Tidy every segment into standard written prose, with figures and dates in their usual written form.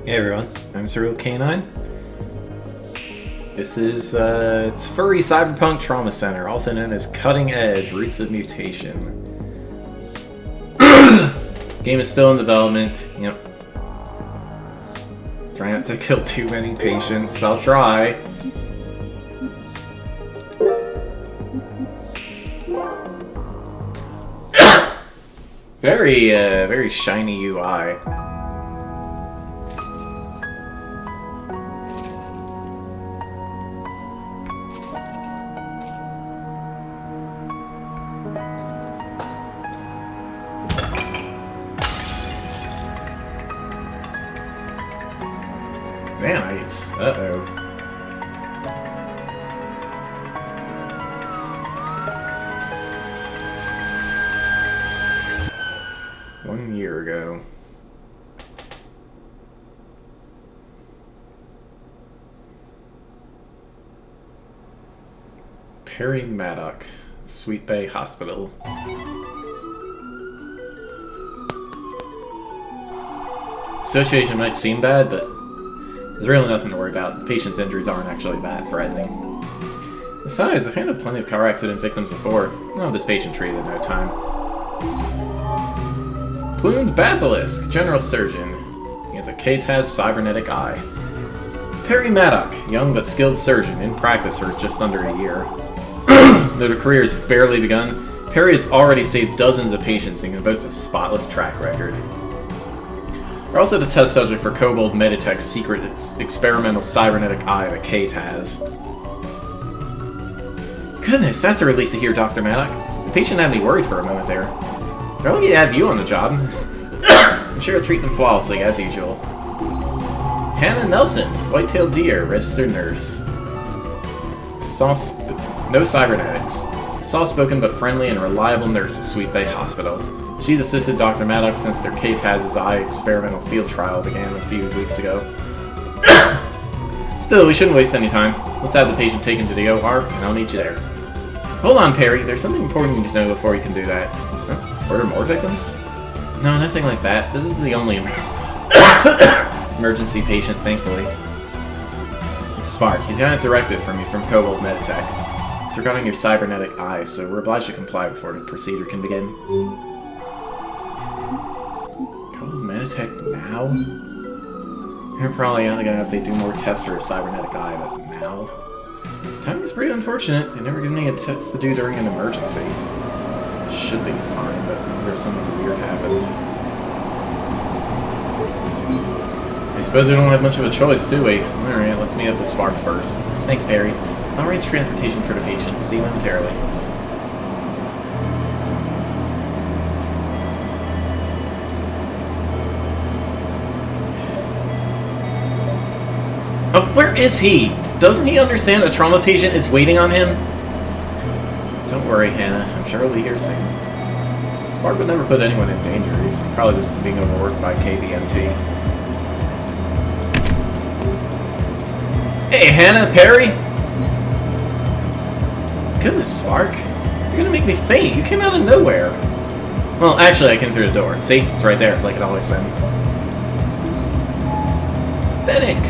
Hey everyone, I'm Surreal Canine. This is it's Furry Cyberpunk Trauma Center, also known as Cutting Edge Roots of Mutation. Game is still in development. Yep. Try not to kill too many patients. I'll try. Very shiny UI. Nanites. Uh-oh. One year ago. Perry Maddock, Sweet Bay Hospital. Association might seem bad, but there's really nothing to worry about. The patient's injuries aren't actually that threatening. Besides, I've handled plenty of car accident victims before. I'll have this patient treated in no time. Plumed Basilisk, General Surgeon. He has a KTAS cybernetic eye. Perry Maddock, young but skilled surgeon, in practice for just under a year. Though the career has barely begun, Perry has already saved dozens of patients and can boast a spotless track record. We're also the test subject for Kobold Meditech's secret experimental cybernetic eye, the KTAS. Goodness, that's a relief to hear, Dr. Maddock. The patient had me worried for a moment there. They're lucky to have you on the job. I'm sure you'll treat them flawlessly, as usual. Hannah Nelson, white-tailed deer, registered nurse. No cybernetics. Soft-spoken but friendly and reliable nurse at Sweet Bay Hospital. She's assisted Dr. Maddock since their KTAS's eye experimental field trial began a few weeks ago. Still, we shouldn't waste any time. Let's have the patient taken to the OR, and I'll meet you there. Hold on, Perry. There's something important you need to know before you can do that. Huh? Order more victims? No, nothing like that. This is the only emergency patient, thankfully. It's Spark. He's got a directive from me from Kobold Meditech. It's regarding your cybernetic eye, so we're obliged to comply before the procedure can begin. Kobold Meditech now? They're probably only gonna have to do more tests for a cybernetic eye, but now? Timing is pretty unfortunate. They never given me a test to do during an emergency. Should be fine, but there's something weird happened. I suppose we don't have much of a choice, do we? Alright, let's meet up with Spark first. Thanks, Perry. I'll arrange transportation for the patient. See you momentarily. Oh, where is he? Doesn't he understand a trauma patient is waiting on him? Don't worry, Hannah. I'm sure he'll be here soon. Spark would never put anyone in danger. He's probably just being overworked by KBMT. Hey, Hannah, Perry! Goodness, Spark. You're gonna make me faint. You came out of nowhere. Well, actually, I came through the door. See? It's right there, like it always been. Fennec!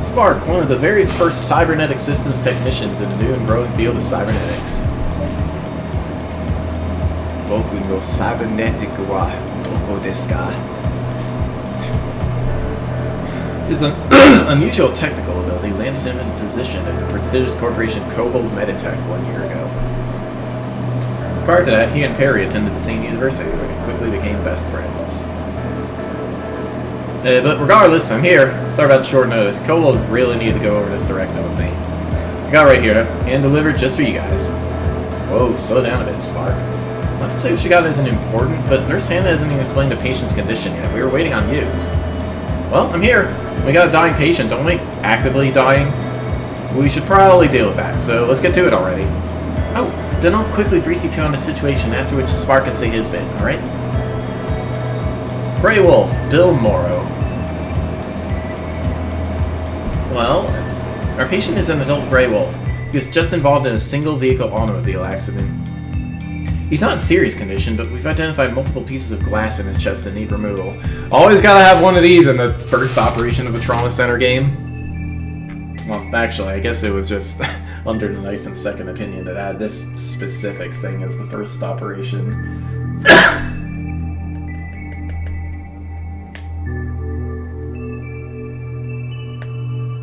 Spark, one of the very first cybernetic systems technicians in the new and growing field of cybernetics. Boku no cybernetic wa doko desu ka? His unusual technical ability landed him in a position at the prestigious corporation Kobold Meditech 1 year ago. Prior to that, he and Perry attended the same university where they quickly became best friends. But regardless, I'm here. Sorry about the short notice. Kobold really needed to go over this directive with me. I got right here, though, and delivered just for you guys. Whoa, slow down a bit, Spark. Not to say what you got isn't important, but Nurse Hannah hasn't even explained the patient's condition yet. We were waiting on you. Well, I'm here. We got a dying patient, don't we? Actively dying? We should probably deal with that, so let's get to it already. Oh, then I'll quickly brief you two on the situation, after which Spark can say his bit, alright? Grey Wolf, Bill Morrow. Well, our patient is an adult Grey Wolf. He was just involved in a single vehicle automobile accident. He's not in serious condition, but we've identified multiple pieces of glass in his chest that need removal. Always gotta have one of these in the first operation of a trauma center game. Well, actually, I guess it was just Under the Knife and Second Opinion that had this specific thing as the first operation.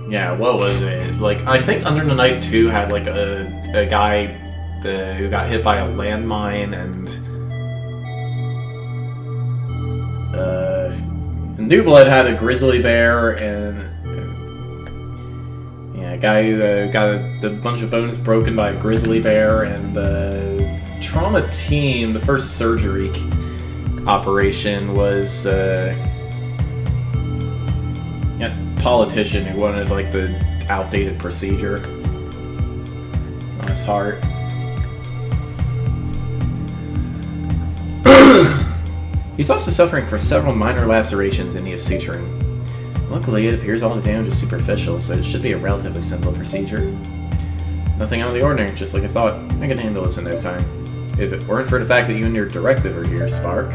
Yeah, what was it? Like, I think Under the Knife 2 had like a guy who got hit by a landmine, and New Blood had a grizzly bear, and yeah, a guy who got a bunch of bones broken by a grizzly bear, and the trauma team, the first surgery operation was politician who wanted like the outdated procedure on his heart. He's also suffering from several minor lacerations and needs suturing. Luckily, it appears all the damage is superficial, so it should be a relatively simple procedure. Nothing out of the ordinary, just like I thought. I can handle this in no time. If it weren't for the fact that you and your directive are here, Spark.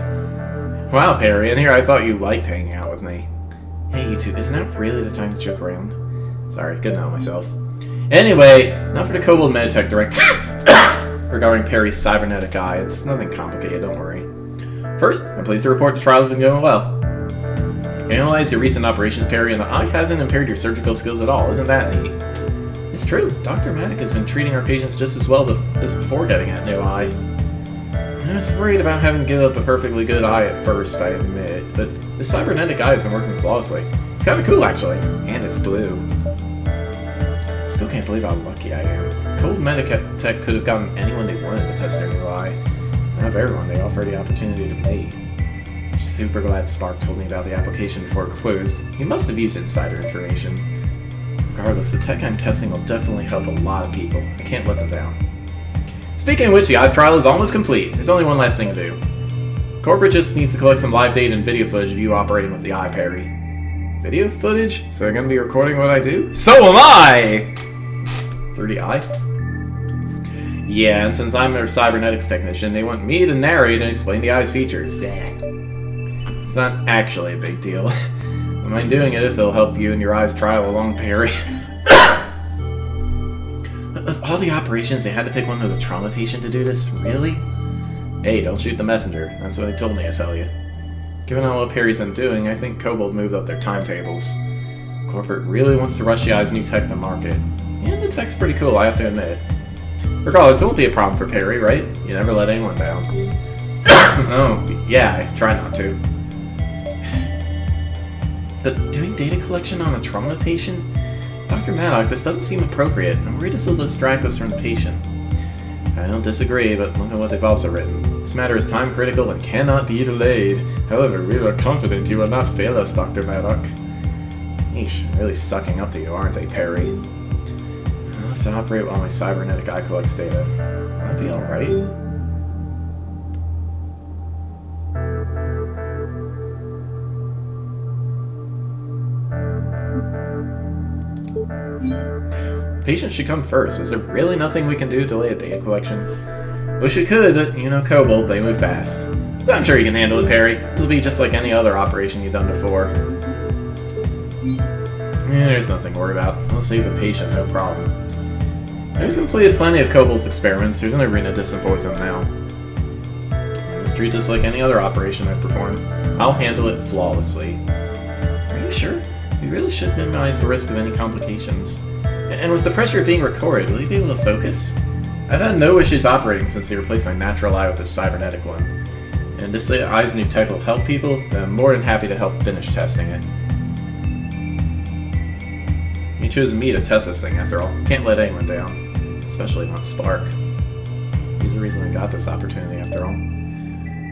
Wow, Perry, in here I thought you liked hanging out with me. Hey, you two, isn't that really the time to joke around? Sorry, good now myself. Anyway, now for the Kobold Meditech directive regarding Perry's cybernetic eye. It's nothing complicated, don't worry. First, I'm pleased to report the trial has been going well. Analyze your recent operations, Perry, and the eye hasn't impaired your surgical skills at all. Isn't that neat? It's true. Dr. Maddock has been treating our patients just as well as before getting that new eye. I was worried about having to give up a perfectly good eye at first, I admit, but the cybernetic eye has been working flawlessly. It's kind of cool, actually, and it's blue. Still can't believe how lucky I am. Kobold Meditech could have gotten anyone they wanted to test their new eye. Not everyone they offer the opportunity to me. Super glad Spark told me about the application before it closed. He must have used insider information. Regardless, the tech I'm testing will definitely help a lot of people. I can't let them down. Speaking of which, the eye trial is almost complete. There's only one last thing to do. Corporate just needs to collect some live data and video footage of you operating with the eye, Perry. Video footage? So they're going to be recording what I do? So am I! Through the eye? Yeah, and since I'm their cybernetics technician, they want me to narrate and explain the eye's features. Dang. It's not actually a big deal. I mind doing it if it'll help you in your eye's trial along, Perry. Of all the operations, they had to pick one of the trauma patient to do this? Really? Hey, don't shoot the messenger. That's what they told me to tell you. Given all what Perry's been doing, I think Kobold moved up their timetables. Corporate really wants to rush the eye's new tech to market. And the tech's pretty cool, I have to admit. Regardless, it won't be a problem for Perry, right? You never let anyone down. Oh, yeah, I try not to. But doing data collection on a trauma patient? Dr. Maddock, this doesn't seem appropriate. I'm worried this will distract us from the patient. I don't disagree, but look at what they've also written. This matter is time critical and cannot be delayed. However, we are confident you will not fail us, Dr. Maddock. Eesh, really sucking up to you, aren't they, Perry? I'll have to operate while my cybernetic eye collects data. Will that be alright? Patient should come first. Is there really nothing we can do to delay a data collection? Wish we could, but you know Kobold, they move fast. But I'm sure you can handle it, Perry. It'll be just like any other operation you've done before. There's nothing to worry about. I'll save the patient, no problem. I've completed plenty of Kobold's experiments. There's no reason to disappoint them now. Just treat this like any other operation I've performed. I'll handle it flawlessly. Are you sure? We really should minimize the risk of any complications. And with the pressure being recorded, will you be able to focus? I've had no issues operating since they replaced my natural eye with this cybernetic one. And this eye's new tech will help people, then I'm more than happy to help finish testing it. You chose me to test this thing after all. Can't let anyone down. Especially not Spark. He's the reason I got this opportunity after all.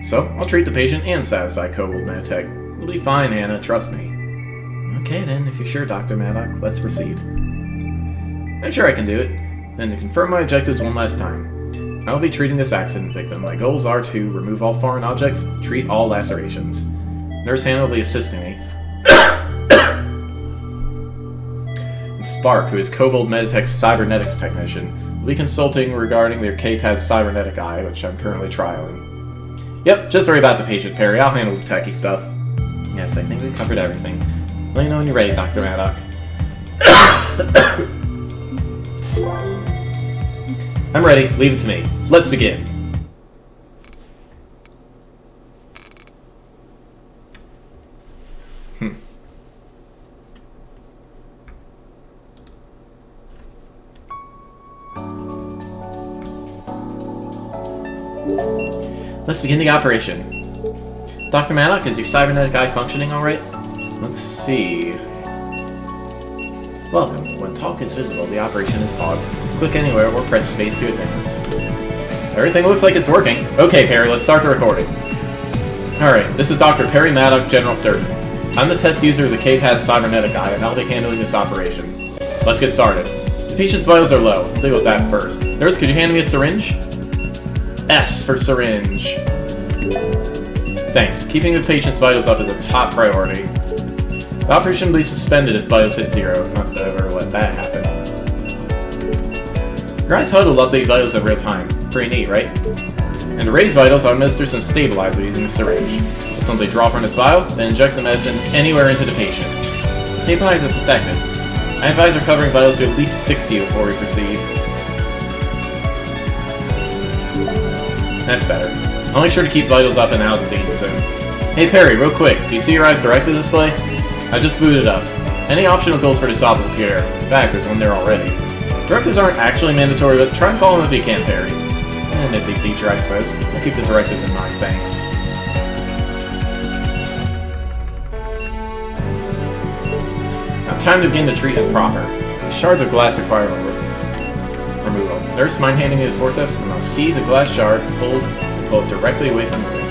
So, I'll treat the patient and satisfy Kobold Meditech. You'll be fine, Hannah, trust me. Okay then, if you're sure, Dr. Maddock, let's proceed. I'm sure I can do it. And to confirm my objectives one last time, I will be treating this accident victim. My goals are to remove all foreign objects, treat all lacerations. Nurse Hannah will be assisting me. And Spark, who is Kobold Meditech's cybernetics technician, We'll be consulting regarding the K-Taz cybernetic eye, which I'm currently trialing. Yep, just worry about the patient, Perry. I'll handle the techie stuff. Yes, I think we covered everything. Let me know when you're ready, Dr. Maddock. I'm ready. Leave it to me. Let's begin. Let's begin the operation. Dr. Maddock, is your cybernetic eye functioning alright? Let's see. Welcome. When talk is visible, the operation is paused. Click anywhere or press space to advance. Everything looks like it's working. Okay, Perry, let's start the recording. Alright, this is Dr. Perry Maddock, General Surgeon. I'm the test user of the K-Taz cybernetic eye, and I'll be handling this operation. Let's get started. The patient's vitals are low. We'll deal with that first. Nurse, could you hand me a syringe? S for syringe. Thanks. Keeping the patient's vitals up is a top priority. The operation will be suspended if vitals hit 0. Not that I've ever let that happen. Your eyes HUD will update vitals in real time. Pretty neat, right? And to raise vitals, I'll administer some stabilizer using a syringe. We'll simply draw from this vial, then inject the medicine anywhere into the patient. The stabilizer is effective. I advise recovering vitals to at least 60 before we proceed. That's better. I'll make sure to keep vitals up and out of the danger zone. Hey Perry, real quick, do you see your eyes directed display? I just booted up. Any optional goals for this job will appear. In fact, there's one there already. Directives aren't actually mandatory, but try and follow them if you can, Perry. A nifty feature, I suppose. I'll keep the directives in mind, thanks. Now, time to begin the treatment proper. The shards of glass require removal. Nurse, mind handing me the forceps, and I'll seize a glass shard, hold, and pull it directly away from the room.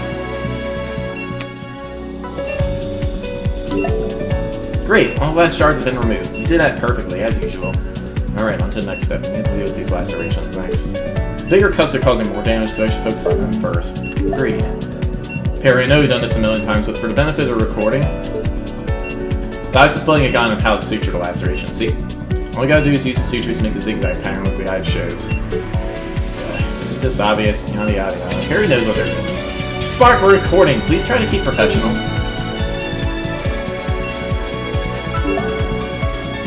Great, all glass shards have been removed. You did that perfectly, as usual. Alright, on to the next step. We need to deal with these lacerations next. Bigger cuts are causing more damage, so I should focus on them first. Agreed. Perry, I know you've done this a million times, but for the benefit of the recording, the eye's displaying a guide on how to suture the laceration. See? All you gotta do is use the sutures to make a zigzag pattern like the guide shows. Isn't this obvious? Yada yada yada. Perry knows what they're doing. Spark, we're recording. Please try to keep professional.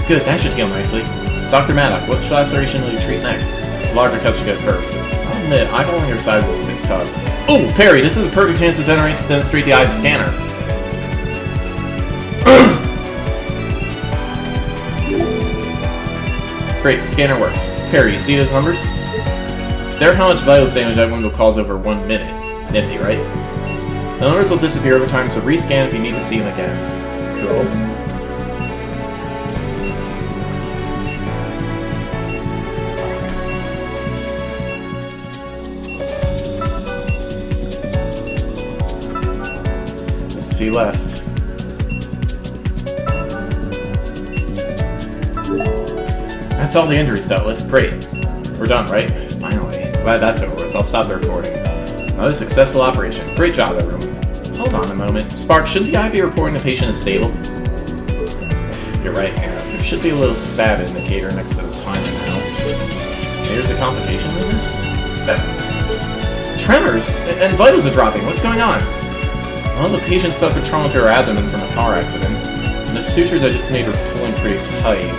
Good, that should heal nicely. Dr. Maddock, which laceration will you treat next? The larger cuts should go first. I'll admit, eyeballing your side will be a bit tough. Oh, Perry, this is a perfect chance to demonstrate the eye's scanner. Great, the scanner works. Perry, you see those numbers? They're how much vitals damage that wound will cause over 1 minute. Nifty, right? The numbers will disappear over time, so rescan if you need to see them again. Cool. Just a few left. That's all the injuries dealt with. Great. We're done, right? Finally. Glad that's over with. I'll stop the recording. Another successful operation. Great job, everyone. Hold on a moment. Spark, shouldn't the eye be reporting the patient is stable? You're right, Hannah. There should be a little stab indicator next to the timer now. There's a complication in this? Tremors! And vitals are dropping. What's going on? Well, the patient suffered trauma to her abdomen from a car accident. And the sutures I just made were pulling pretty tight.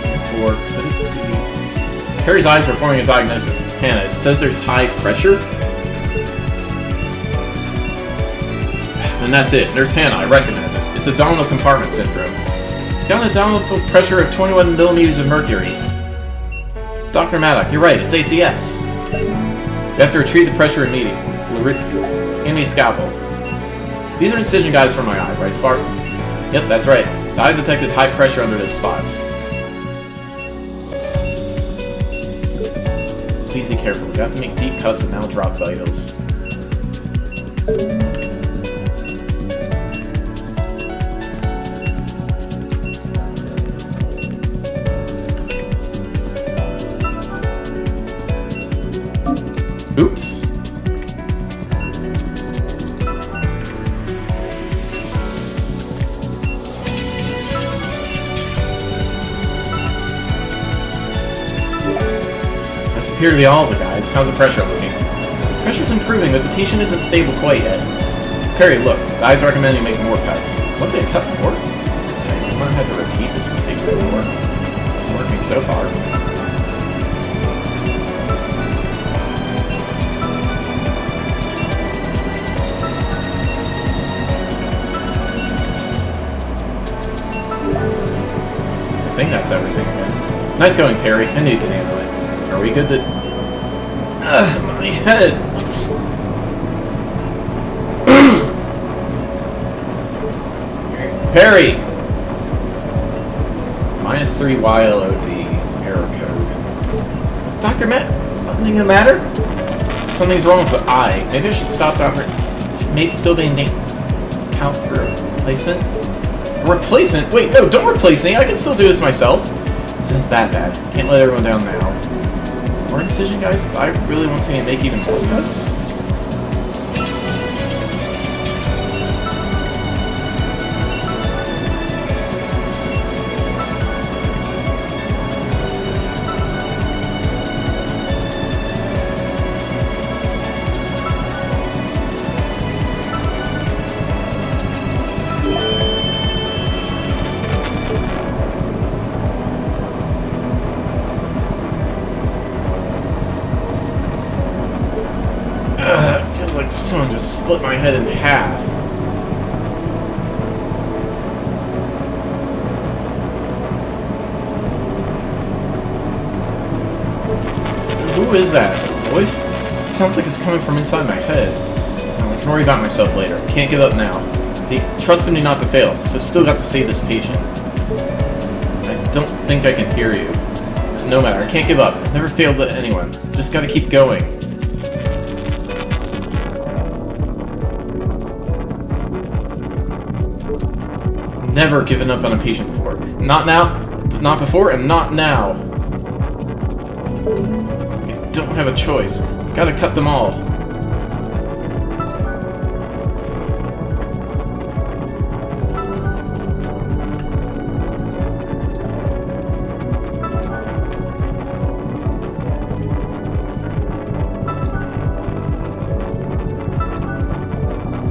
Or could it be? Perry's eyes were forming a diagnosis. Hannah, it says there's high pressure? And that's it. Nurse Hannah, I recognize this. It's abdominal compartment syndrome. Got an abdominal pressure of 21 millimeters of mercury. Dr. Maddock, you're right. It's ACS. You have to retrieve the pressure immediately. In a scalpel. These are incision guides for my eye, right, Spark? Yep, that's right. The eyes detected high pressure under those spots. Please be careful. You have to make deep cuts and now drop vitals. Oops. appear to be all of the guys. How's the pressure looking? Pressure's improving, but the patient isn't stable quite yet. Perry, look. The eyes recommend you make more cuts. Once they cut more? I might have to repeat this procedure more. It's working so far. I think that's everything again. Nice going, Perry. I knew you could handle it. Are we good to... my head. What's... Perry! -3 YLOD error code. Dr. Matt, nothing the matter? Something's wrong with the eye. Maybe I should stop Dr. Maybe still being count for a replacement? A replacement? Wait, no, don't replace me. I can still do this myself. This isn't that bad. Can't let everyone down now. More decision, guys? I really want to make even more cuts. Someone just split my head in half. Who is that? A voice? Sounds like it's coming from inside my head. Oh, I can worry about myself later. Can't give up now. They trusted me not to fail, so still got to save this patient. I don't think I can hear you. No matter, I can't give up. Never failed to anyone. Just gotta keep going. Never given up on a patient before. Not now, not before, and not now. I don't have a choice. Gotta cut them all.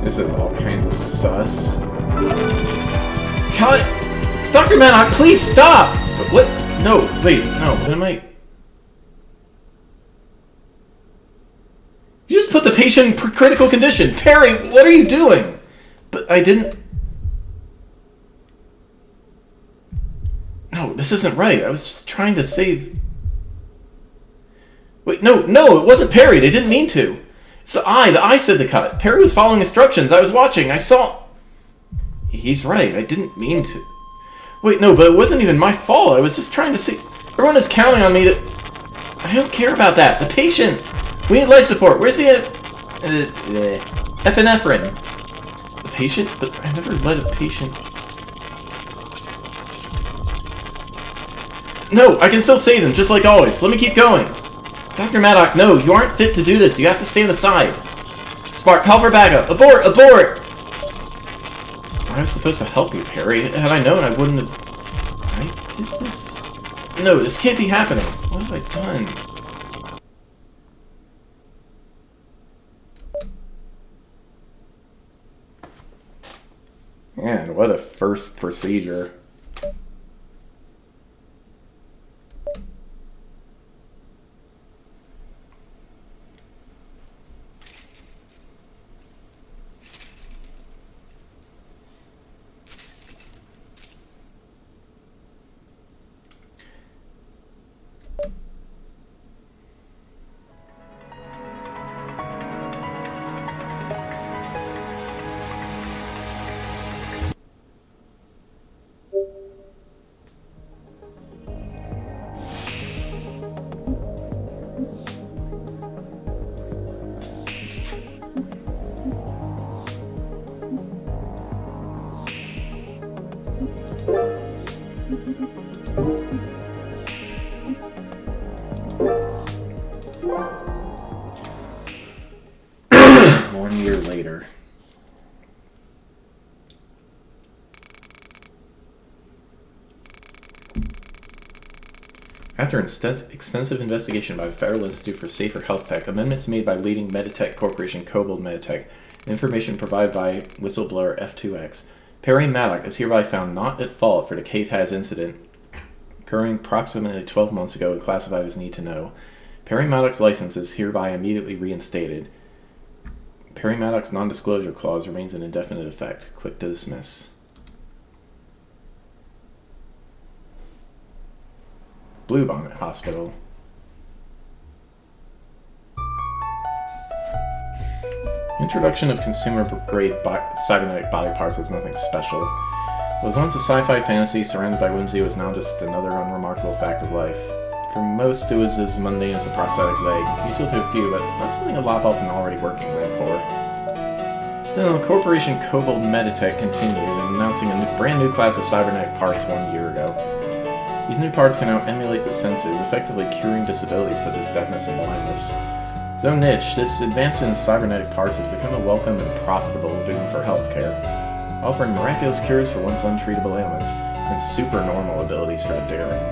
This is all kinds of sus. Cut! Dr. Maddock, please stop! What? No, wait, no, what am I... You just put the patient in critical condition! Perry, what are you doing? But I didn't... No, this isn't right. I was just trying to save... Wait, no, it wasn't Perry. They didn't mean to. It's the eye said to cut. Perry was following instructions. I was watching. I saw... He's right. I didn't mean to. Wait, no, but it wasn't even my fault. I was just trying to see... Everyone is counting on me to... I don't care about that. The patient! We need life support. Where's the... epinephrine? The patient? But I never let a patient... No, I can still save them, just like always. Let me keep going. Dr. Maddock, no, you aren't fit to do this. You have to stand aside. Spark, call for backup. Abort! Abort! I was supposed to help you, Perry. Had I known, I wouldn't have... I did this? No, this can't be happening. What have I done? Man, what a first procedure. Later. After extensive investigation by the Federal Institute for Safer Health Tech, amendments made by leading Meditech Corporation Kobold Meditech, and information provided by whistleblower F2X, Perry Maddock is hereby found not at fault for the KTAS incident occurring approximately 12 months ago and classified as need to know. Perry Maddock's license is hereby immediately reinstated. Perry Maddock's non-disclosure clause remains in indefinite effect. Click to dismiss. Bluebonnet Hospital. Introduction of consumer-grade cybernetic body parts was nothing special. What was once a sci-fi fantasy surrounded by whimsy was now just another unremarkable fact of life. For most, it was as mundane as a prosthetic leg, useful to a few, but not something to lop off an already working leg for. Still, Corporation Kobold Meditech continued, announcing a brand new class of cybernetic parts 1 year ago. These new parts can now emulate the senses, effectively curing disabilities such as deafness and blindness. Though niche, this advancement in cybernetic parts has become a welcome and profitable boon for healthcare, offering miraculous cures for once untreatable ailments and supernormal abilities for the daring.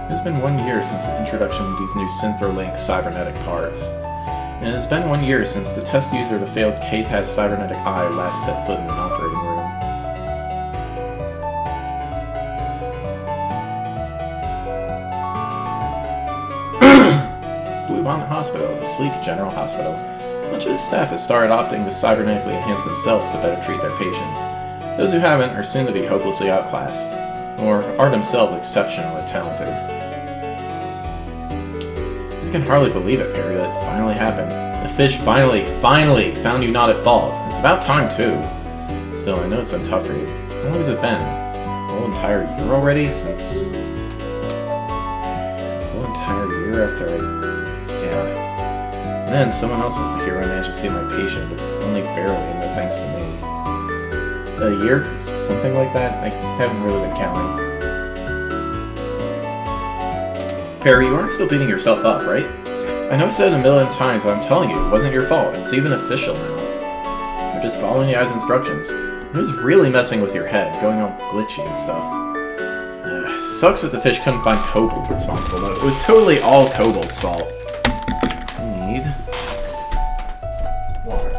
It has been 1 year since the introduction of these new Synthrolink cybernetic parts, and it has been 1 year since the test user of the failed KTAS cybernetic eye last set foot in an operating room. Bluebonnet Hospital, the sleek general hospital. Much of its staff has started opting to cybernetically enhance themselves to better treat their patients. Those who haven't are soon to be hopelessly outclassed, or are themselves exceptionally talented. I can hardly believe it, Perry, that it finally happened. The fish finally found you not at fault. It's about time, too. Still, I know it's been tough for you. How long has it been? A whole entire year already? Since... a whole entire year after And then someone else was the hero and managed to save my patient, but only barely, and no thanks to me. A year? Something like that? I haven't really been counting. Perry, you aren't still beating yourself up, right? I know I said it a million times, but I'm telling you, it wasn't your fault. It's even official now. You're just following the guy's instructions. It was really messing with your head, going all glitchy and stuff. Sucks that the fish couldn't find Kobold responsible, though. It was totally all Kobold's fault. Need water.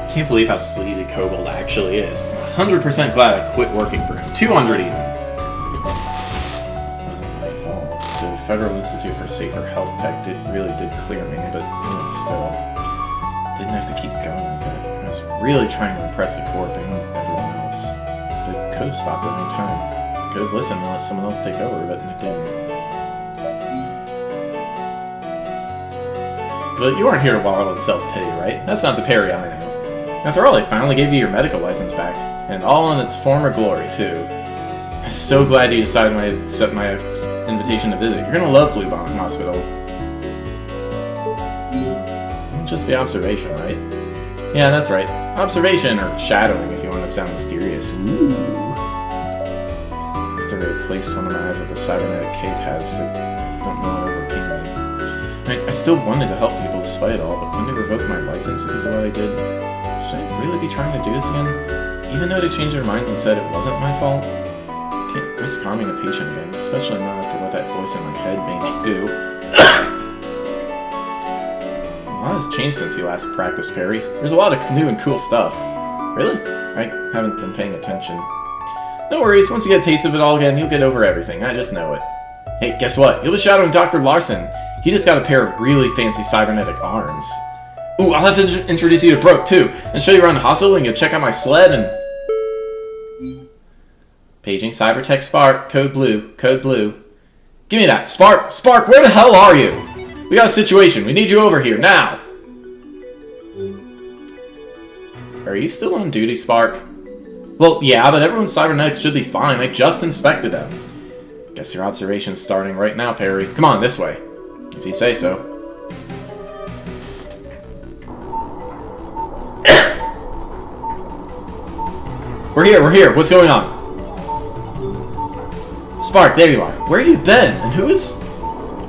I can't believe how sleazy Kobold actually is. I'm 100% glad I quit working for him. 200 even. It wasn't my fault. So the Federal Institute for Safer Health Tech really did clear me, but even still, didn't have to keep going with it. I was really trying to impress the Corp and everyone else. But it could have stopped at any time. Could have listened and let someone else take over, but it didn't. But you aren't here to wallow in self-pity, right? That's not the Perry I know. After all, I finally gave you your medical license back, and all in its former glory, too. I'm so glad you decided to accept my invitation to visit. You're gonna love Bluebonnet Hospital. It'll just be observation, right? Yeah, that's right. Observation, or shadowing, if you want to sound mysterious. Ooh. After they replaced one of my eyes with a cybernetic KTAS, I don't know what overcame me. I still wanted to help people despite it all, but when they revoked my license because of what I did, should I really be trying to do this again? Even though they changed their minds and said it wasn't my fault? I can't risk harming a patient again, especially not after what that voice in my head made me do. A lot has changed since you last practiced, Perry. There's a lot of new and cool stuff. Really? I haven't been paying attention. No worries, once you get a taste of it all again, you'll get over everything. I just know it. Hey, guess what? You'll be shadowing Dr. Larson. He just got a pair of really fancy cybernetic arms. Ooh, I'll have to introduce you to Brooke, too, and show you around the hospital and you'll check out my sled and... Paging Cybertech Spark, code blue, code blue. Give me that, Spark, Spark, where the hell are you? We got a situation, we need you over here, now! Are you still on duty, Spark? Well, yeah, but everyone's cybernetics should be fine. I just inspected them. Guess your observation's starting right now, Perry. Come on, this way. If you say so. We're here. What's going on? Spark, there you are. Where have you been? And who is...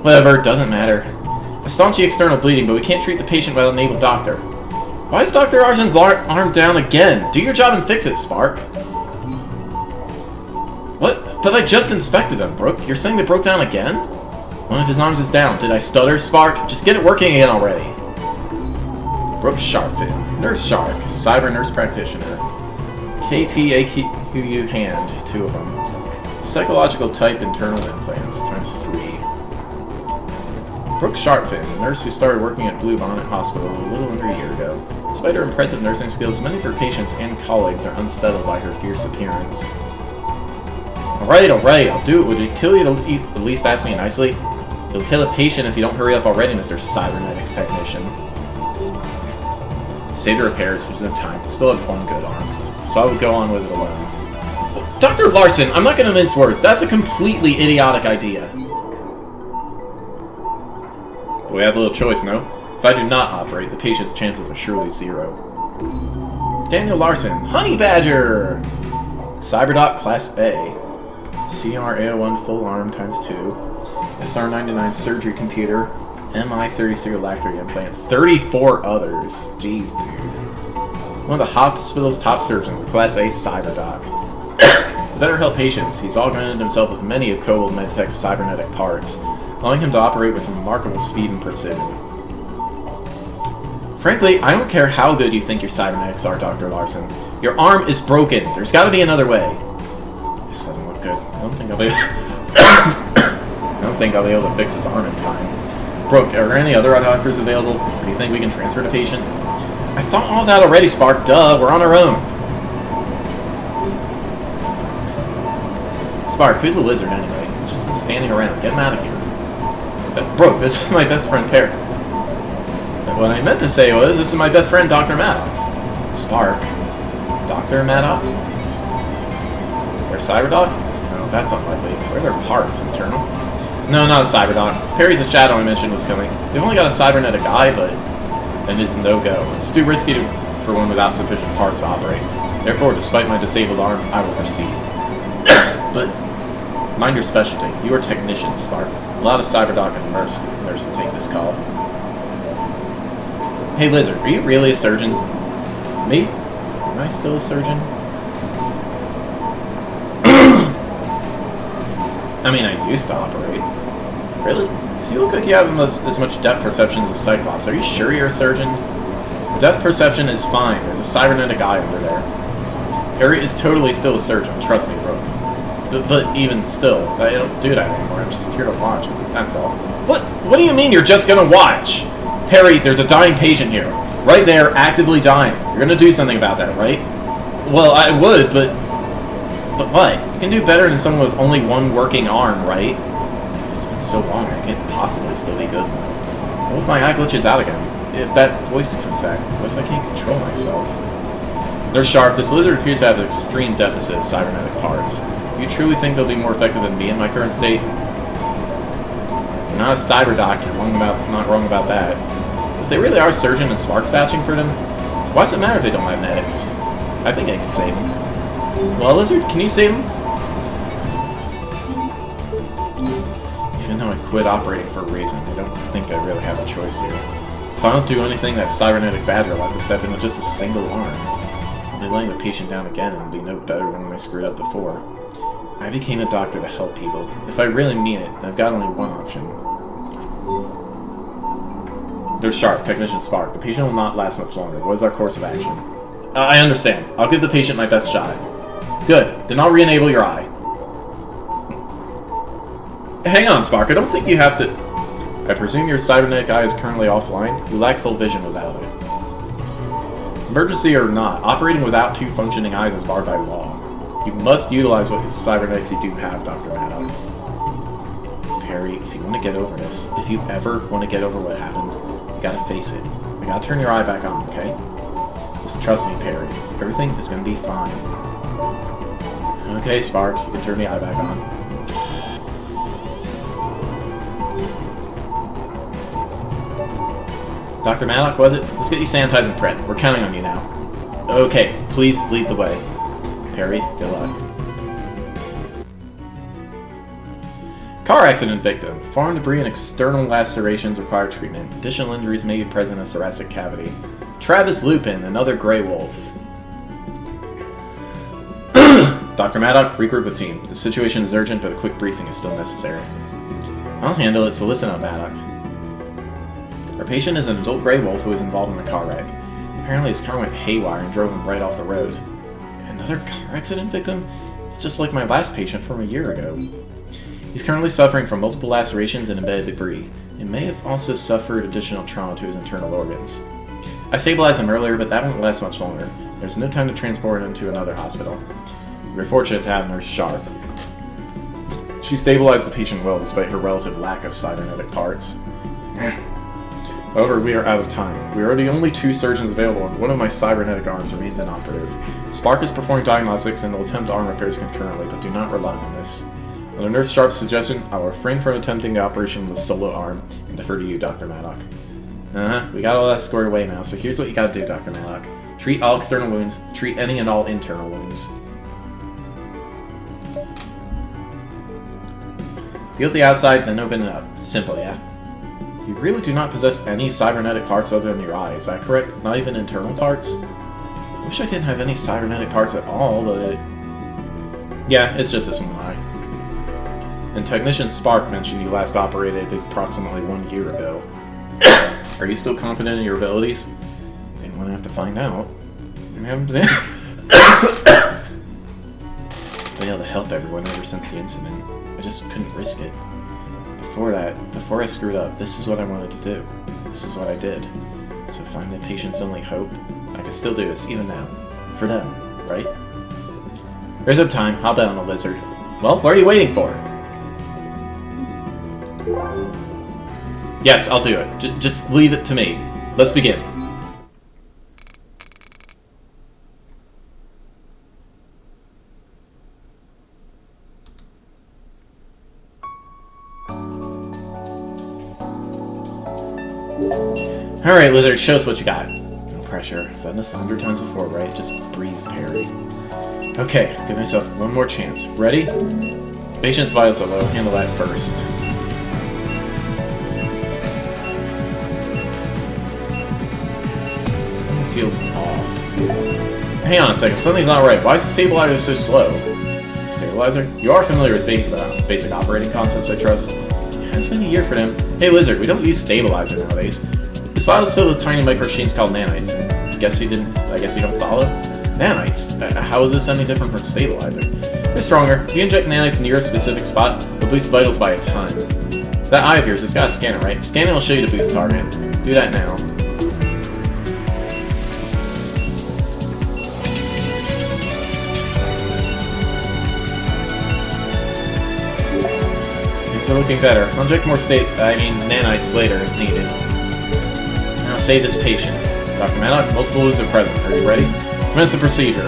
Whatever, doesn't matter. A staunchy external bleeding, but we can't treat the patient without an able doctor. Why is Dr. Larson's arm down again? Do your job and fix it, Spark. What? But I just inspected him, Brooke. You're saying they broke down again? One of his arms is down. Did I stutter, Spark? Just get it working again already. Brooke Sharpfin. Nurse Shark. Cyber nurse practitioner. KTAQU hand. 2 of them. Psychological type internal implants. ×3. Brooke Sharpfin, a nurse who started working at Blue Bonnet Hospital a little under a year ago. Despite her impressive nursing skills, many of her patients and colleagues are unsettled by her fierce appearance. Alright, I'll do it. Would it kill you to at least ask me nicely? It'll kill a patient if you don't hurry up already, Mr. Cybernetics Technician. Save the repairs, there's no time. Still have one good arm, so I would go on with it alone. Well, Dr. Larson, I'm not gonna mince words. That's a completely idiotic idea. We have a little choice, no? If I do not operate, the patient's chances are surely 0. Daniel Larson, Honey Badger! Cyberdoc Class A. CR-801 full arm ×2. SR-99 surgery computer. MI-33 lactate implant. 34 others. Jeez, dude. One of the hospital's top surgeons, Class A Cyberdoc. To better help patients, he's augmented himself with many of Kobold Medtech's cybernetic parts, allowing him to operate with remarkable speed and precision. Frankly, I don't care how good you think your cybernetics are, Dr. Larson. Your arm is broken. There's gotta be another way. This doesn't look good. I don't think I'll be able to fix his arm in time. Brooke, are there any other doctors available? Or do you think we can transfer the patient? I thought all that already, Spark. Duh, we're on our own. Spark, who's a lizard anyway? He's just standing around. Get him out of here. Brooke, this is my best friend, Perry. What I meant to say was, this is my best friend, Dr. Maddock. Spark. Dr. Maddock? They're Cyberdoc? No, that's unlikely. Where are their parts? Internal? No, not a Cyberdoc. Perry's a shadow I mentioned was coming. They've only got a cybernetic eye, but it is no-go. It's too risky for one without sufficient parts to operate. Therefore, despite my disabled arm, I will proceed. But mind your specialty. You are technician, Spark. Allow the Cyberdoc and nurse to take this call. Hey, Lizard, are you really a surgeon? Me? Am I still a surgeon? I mean, I used to operate. Really? Because you look like you have as much depth perception as a Cyclops. Are you sure you're a surgeon? The depth perception is fine. There's a cybernetic eye over there. Harry is totally still a surgeon. Trust me, bro. But even still, I don't do that anymore. I'm just here to watch. That's all. What do you mean you're just gonna watch? Perry, there's a dying patient here. Right there, actively dying. You're gonna do something about that, right? Well, I would, but what? You can do better than someone with only one working arm, right? It's been so long, I can't possibly still be good. What if my eye glitches out again? If that voice comes back, what if I can't control myself? They're sharp. This lizard appears to have an extreme deficit of cybernetic parts. Do you truly think they'll be more effective than me in my current state? You're not a cyberdoc, you're not wrong about that. If they really are surgeon and Spark's vouching for them, why does it matter if they don't have medics? I think I can save them. Well, Lizard, can you save them? Even though I quit operating for a reason, I don't think I really have a choice here. If I don't do anything, that cybernetic badger will have to step in with just a single arm. I'll be laying the patient down again and it'll be no better than when I screwed up before. I became a doctor to help people. If I really mean it, I've got only one option. They're sharp, Technician Spark. The patient will not last much longer. What is our course of action? I understand. I'll give the patient my best shot. Good. Then I'll re-enable your eye. Hang on, Spark. I don't think you have to... I presume your cybernetic eye is currently offline? You lack full vision without it. Emergency or not, operating without two functioning eyes is barred by law. You must utilize what cybernetics you do have, Dr. Maddock. Perry, if you want to get over this, if you ever want to get over what happened, you gotta face it. You gotta turn your eye back on, okay? Just trust me, Perry. Everything is gonna be fine. Okay, Spark, you can turn the eye back on. Dr. Maddock, was it? Let's get you sanitized and prepped. We're counting on you now. Okay, please lead the way. Perry, good luck. Car accident victim. Foreign debris and external lacerations require treatment. Additional injuries may be present in the thoracic cavity. Travis Lupin, another Grey Wolf. Dr. Maddock, regroup with team. The situation is urgent, but a quick briefing is still necessary. I'll handle it, so listen up, Maddock. Our patient is an adult Grey Wolf who was involved in a car wreck. Apparently his car went haywire and drove him right off the road. Another car accident victim? It's just like my last patient from a year ago. He's currently suffering from multiple lacerations and embedded debris, and may have also suffered additional trauma to his internal organs. I stabilized him earlier, but that won't last much longer. There's no time to transport him to another hospital. We're fortunate to have Nurse Sharp. She stabilized the patient well despite her relative lack of cybernetic parts. However, we are out of time. We are the only 2 surgeons available, and one of my cybernetic arms remains inoperative. Spark is performing diagnostics and will attempt arm repairs concurrently, but do not rely on this. Under Nurse Sharp's suggestion, I will refrain from attempting the operation with a solo arm and defer to you, Dr. Maddock. We got all that squared away now, so here's what you gotta do, Dr. Maddock. Treat all external wounds, treat any and all internal wounds. Feel the outside, then open it up. Simple, yeah? You really do not possess any cybernetic parts other than your eye, is that correct? Not even internal parts? I wish I didn't have any cybernetic parts at all, but... Yeah, it's just this one eye. And Technician Spark mentioned you last operated approximately 1 year ago. Are you still confident in your abilities? Didn't want to have to find out. I haven't been able to help everyone ever since the incident. I just couldn't risk it. Before I screwed up, this is what I wanted to do. This is what I did. So find the patient's only hope. I can still do this, even now. For them, right? Raise up time, hop down on the lizard. Well, what are you waiting for? Yes, I'll do it. Just leave it to me. Let's begin. Alright, Lizard, show us what you got. No pressure. I've done this 100 times before, right? Just breathe, Perry. Okay, give myself one more chance. Ready? Patient's vitals are low. Handle that first. Something feels off. Hang on a second. Something's not right. Why is the stabilizer so slow? Stabilizer? You are familiar with basic operating concepts, I trust? It's been a year for them. Hey, Lizard, we don't use stabilizer nowadays. This file is filled with tiny micro-machines called nanites. I guess you don't follow? Nanites? How is this any different from stabilizer? They're stronger. If you inject nanites near a specific spot, they'll boost vitals by a ton. That eye of yours, it's got a scanner, right? Scanning will show you to boost target. Do that now. Things are looking better. I'll inject more nanites later if needed. Now save this patient. Dr. Maddock, multiple wounds are present. Are you ready? Commence the procedure.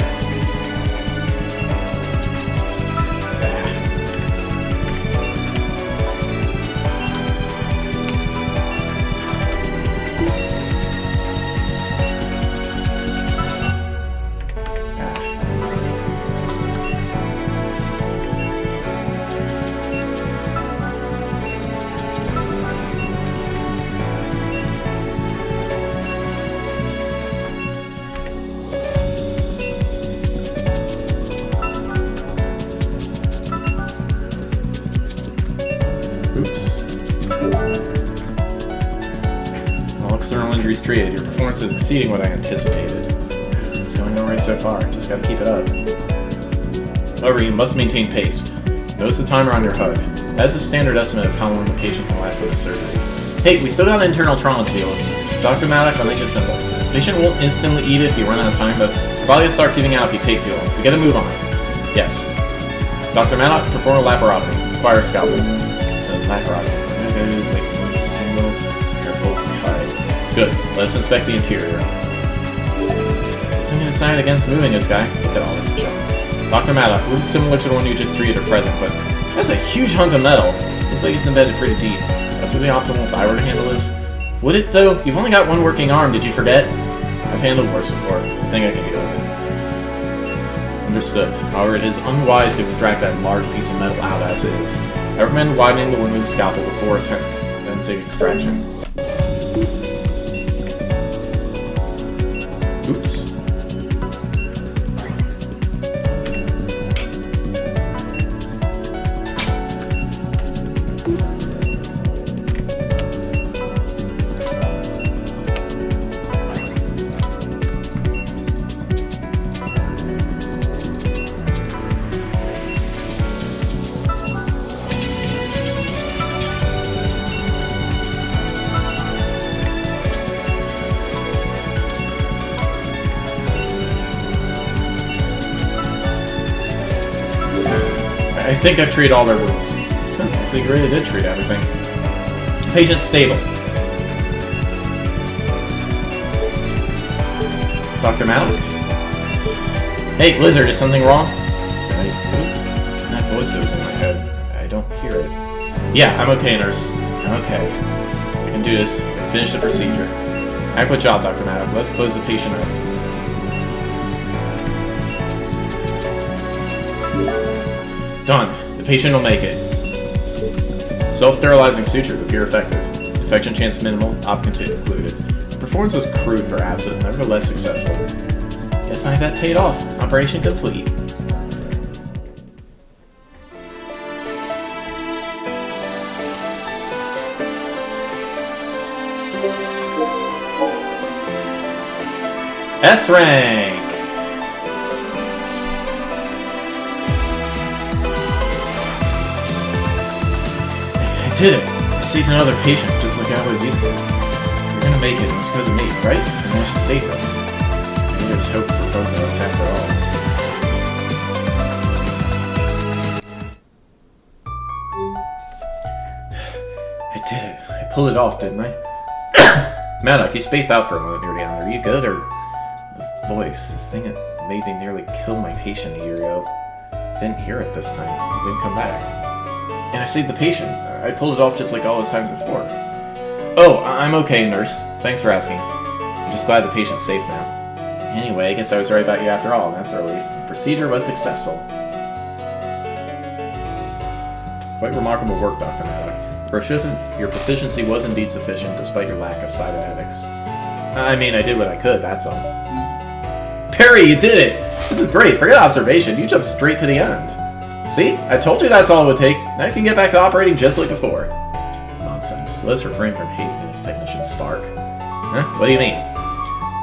Treated. Your performance is exceeding what I anticipated. It's going alright so far, just gotta keep it up. However, you must maintain pace. Notice the timer on your HUD. That is a standard estimate of how long the patient can last after surgery. Hey, we still got an internal trauma to deal with. Dr. Maddock, I'll make it simple. The patient won't instantly eat it if you run out of time, but you're probably gonna start giving out if you take too long, so get a move on. Yes. Dr. Maddock, perform a laparotomy. Require a scalpel. Laparotomy. I'm gonna do is make one single careful cut. Good. Let's inspect the interior. Something decided against moving this guy. Look at all this junk. Dr. Maddox looks similar to the one you just treated are present, but that's a huge hunk of metal. Looks like it's embedded pretty deep. That's what the optimal if I were to handle this. Would it, though? You've only got one working arm, did you forget? I've handled worse before. I think I can deal with it. Understood. However, it is unwise to extract that large piece of metal out as it is. I recommend widening the wound with the scalpel before attempting extraction. Oops. I think I've treated all their wounds. So you really did treat everything. Patient's stable. Dr. Malik? Hey, Lizard, is something wrong? That voice that was in my head. I don't hear it. Yeah, I'm okay, nurse. I'm okay. I can do this. I can finish the procedure. Adequate job, Dr. Malik. Let's close the patient up. Done. The patient will make it. Self-sterilizing sutures appear effective. Infection chance minimal, op included. Performance was crude perhaps, but nevertheless successful. Guess my bet paid off. Operation complete. S rank! Did it! I saved another patient, just like I always used to. You're gonna make it, and it's because of me, right? I managed to save them. Maybe there's hope for both of us after all. I did it. I pulled it off, didn't I? Maddox, you spaced out for a moment near the end. Are you good, or... The voice, the thing that made me nearly kill my patient a year ago. I didn't hear it this time. It didn't come back. And I saved the patient. I pulled it off just like all those times before. Oh, I'm okay, nurse. Thanks for asking. I'm just glad the patient's safe now. Anyway, I guess I was right about you after all, and that's a relief. The procedure was successful. Quite remarkable work, Dr. Maddox. Your proficiency was indeed sufficient, despite your lack of cybernetics. I mean, I did what I could, that's all. Perry, you did it! This is great. Forget observation. You jumped straight to the end. See? I told you that's all it would take. Now you can get back to operating just like before. Nonsense. Let's refrain from hasting this technician Spark. Huh? What do you mean?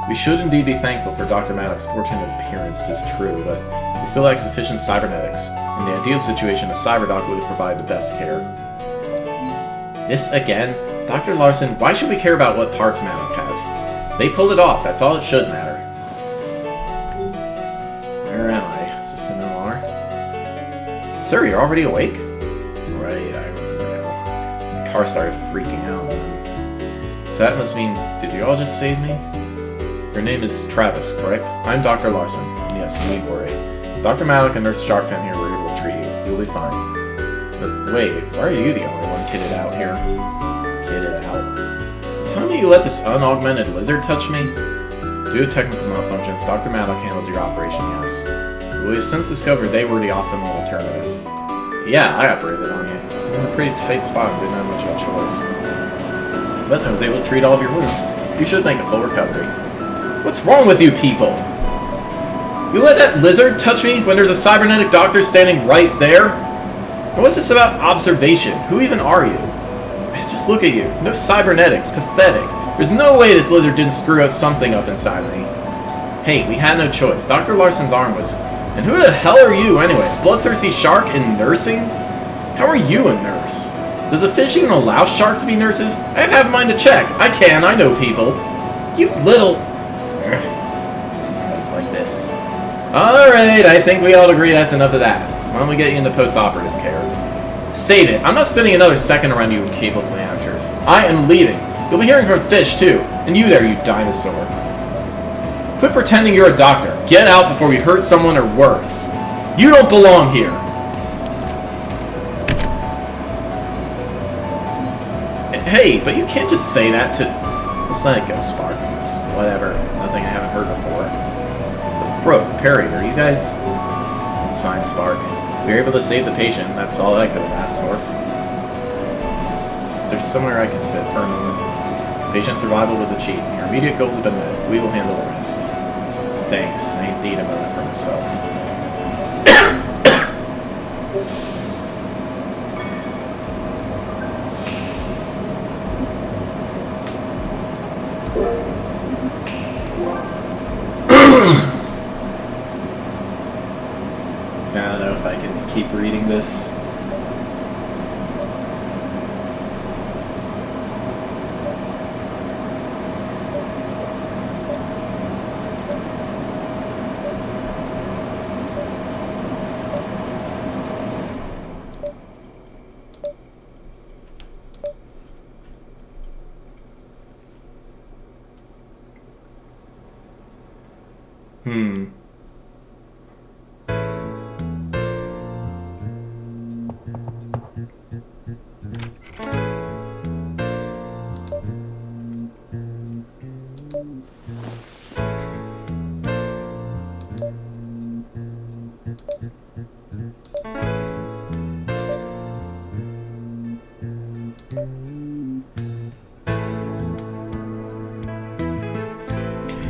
We should indeed be thankful for Dr. Maddox's fortunate appearance, it is true, but he still lacks sufficient cybernetics. In the ideal situation, a cyberdoc would have provided the best care. This again? Dr. Larson, why should we care about what parts Maddox has? They pulled it off. That's all it should matter. Where am I? Is this an LR? Sir, you're already awake? Right, I remember now. My car started freaking out. So that must mean, did you all just save me? Your name is Travis, correct? I'm Dr. Larson. Yes, you need worry. Dr. Malik and Nurse Sharkfin here were able to treat you. You'll be fine. But wait, why are you the only one kitted out here? Kitted out. Tell me you let this unaugmented lizard touch me? Due to technical malfunctions, Dr. Malik handled your operation, yes. But we've since discovered they were the optimal alternative. Yeah, I operated on you. You're in a pretty tight spot and didn't have much of a choice. But I was able to treat all of your wounds. You should make a full recovery. What's wrong with you people? You let that lizard touch me when there's a cybernetic doctor standing right there? And what's this about observation? Who even are you? Just look at you. No cybernetics. Pathetic. There's no way this lizard didn't screw up something up inside me. Hey, we had no choice. Dr. Larson's arm was... And who the hell are you anyway? Bloodthirsty shark in nursing? How are you a nurse? Does a fish even allow sharks to be nurses? I have mine to check. I can. I know people. You little... It's like this. Alright, I think we all agree that's enough of that. Why don't we get you into post-operative care? Save it. I'm not spending another second around you incapable managers. I am leaving. You'll be hearing from Fish, too. And you there, you dinosaur. Quit pretending you're a doctor. Get out before we hurt someone or worse. You don't belong here! Hey, but you can't just say that to... Let's let it go, Spark. It's whatever. Nothing I haven't heard before. But Brooke, Perry, are you guys... It's fine, Spark. We were able to save the patient. That's all I could have asked for. There's somewhere I can sit for a moment. Patient survival was achieved. Your immediate goals have been met. We will handle the rest. Thanks. I need a moment for myself. I don't know if I can keep reading this.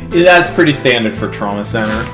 That's pretty standard for Trauma Center.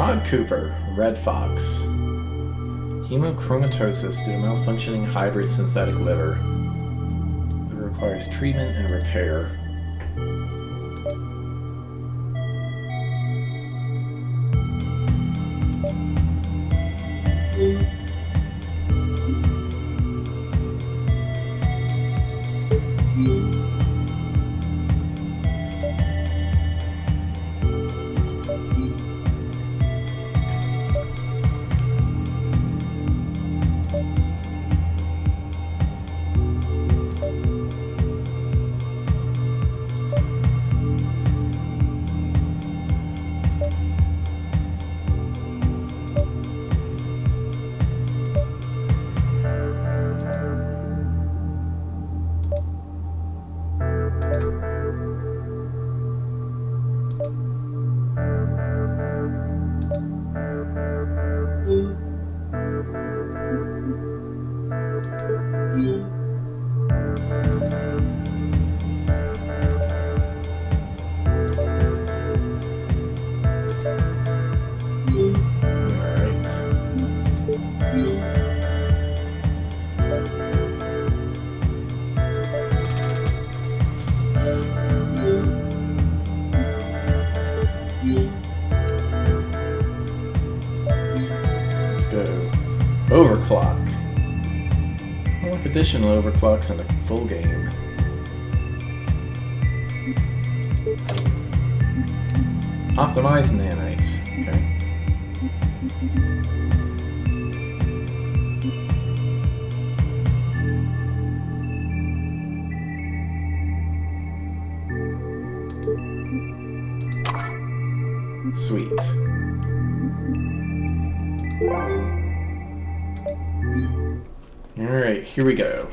Todd Cooper, Red Fox. Hemochromatosis due to malfunctioning hybrid synthetic liver. It requires treatment and repair. Overclock. Unlock additional overclocks in the full game. Optimize nanites. Okay. Sweet. Alright, here we go.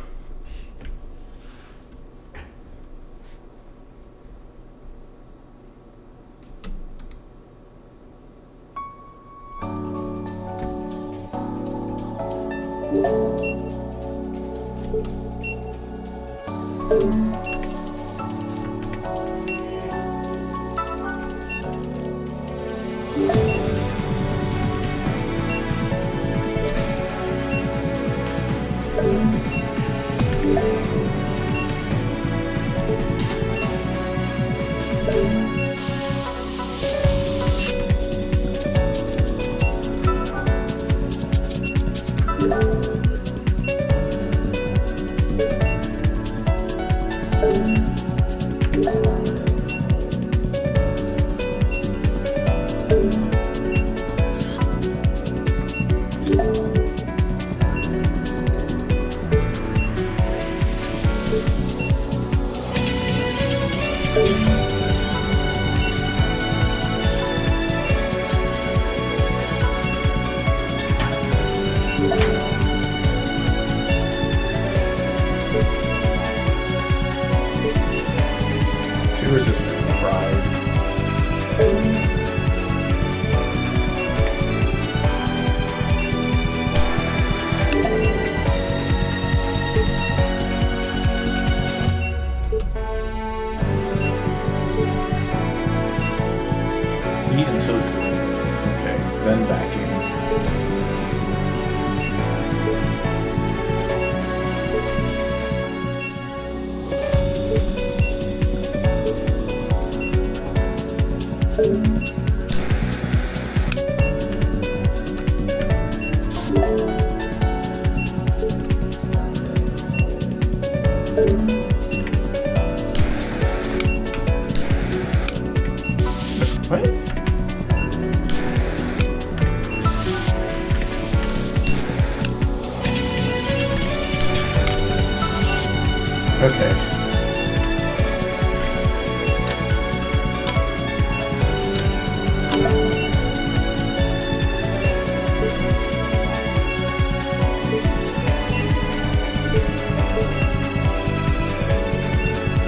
Okay.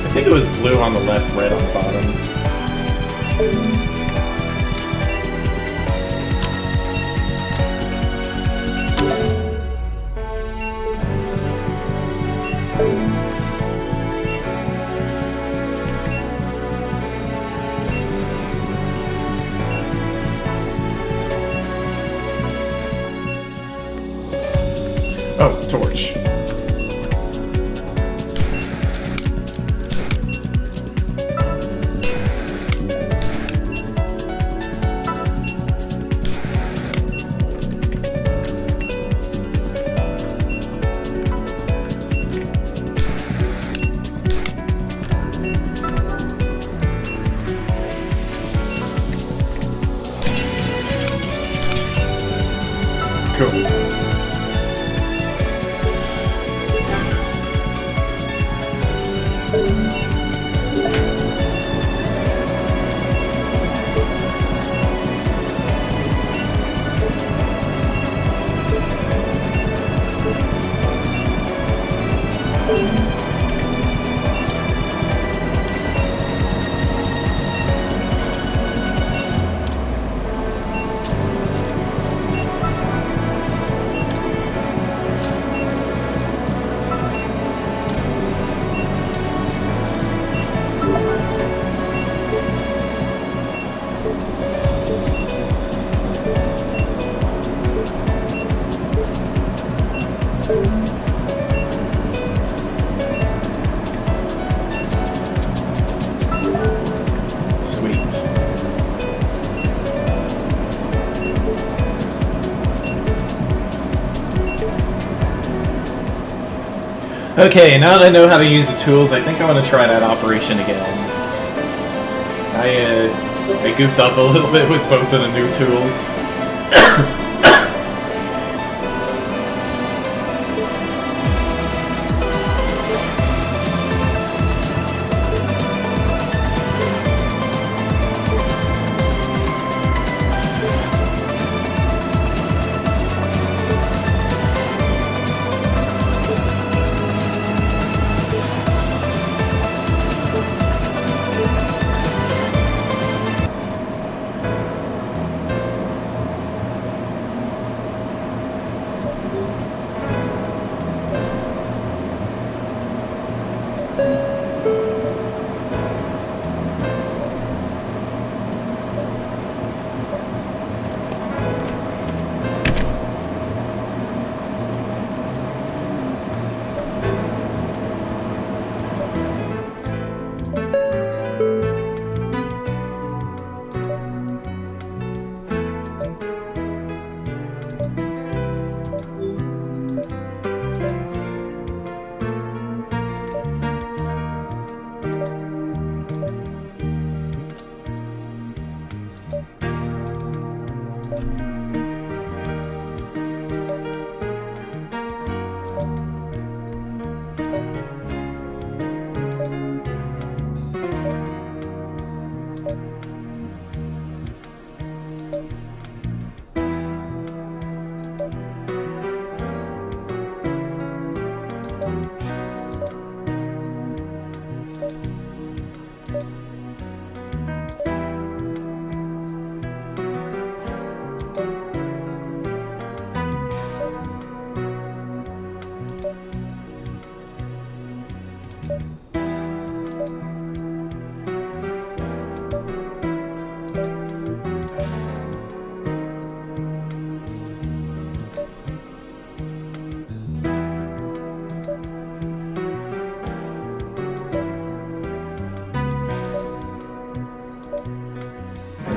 I think it was blue on the left, red on the bottom. Oh, torch. Cool. Okay, now that I know how to use the tools, I think I want to try that operation again. I goofed up a little bit with both of the new tools.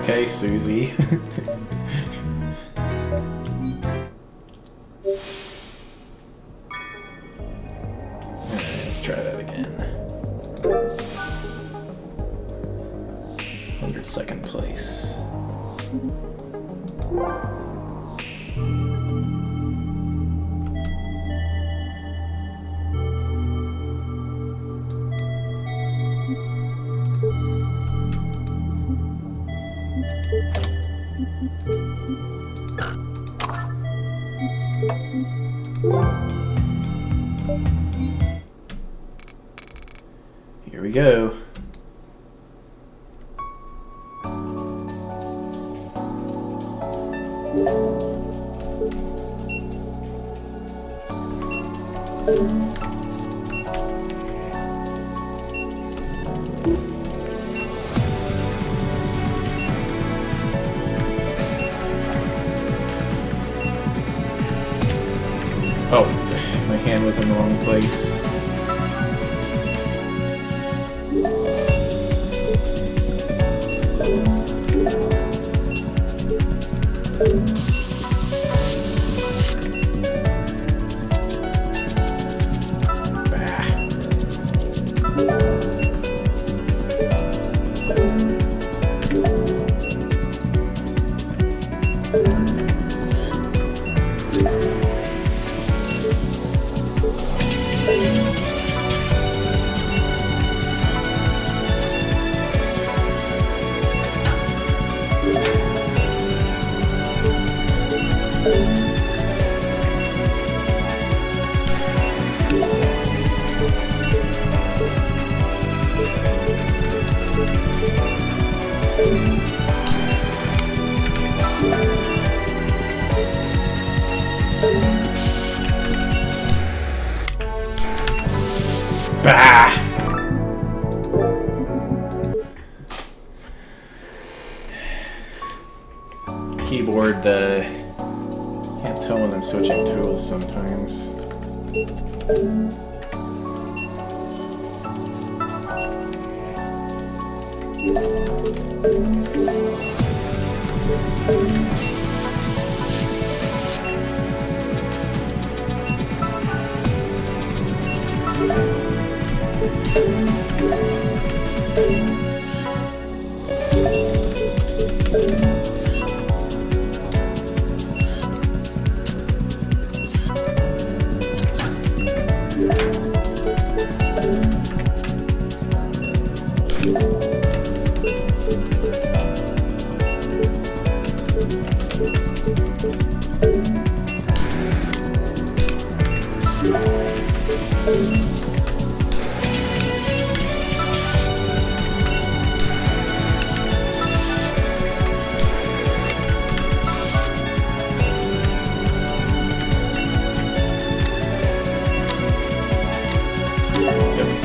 Okay, Susie. Let's try that again. 102nd place. Here we go. Oh. My hand was in the wrong place. Bah! Keyboard, can't tell when I'm switching tools sometimes.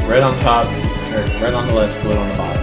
Red on top, or red on the left, blue on the bottom.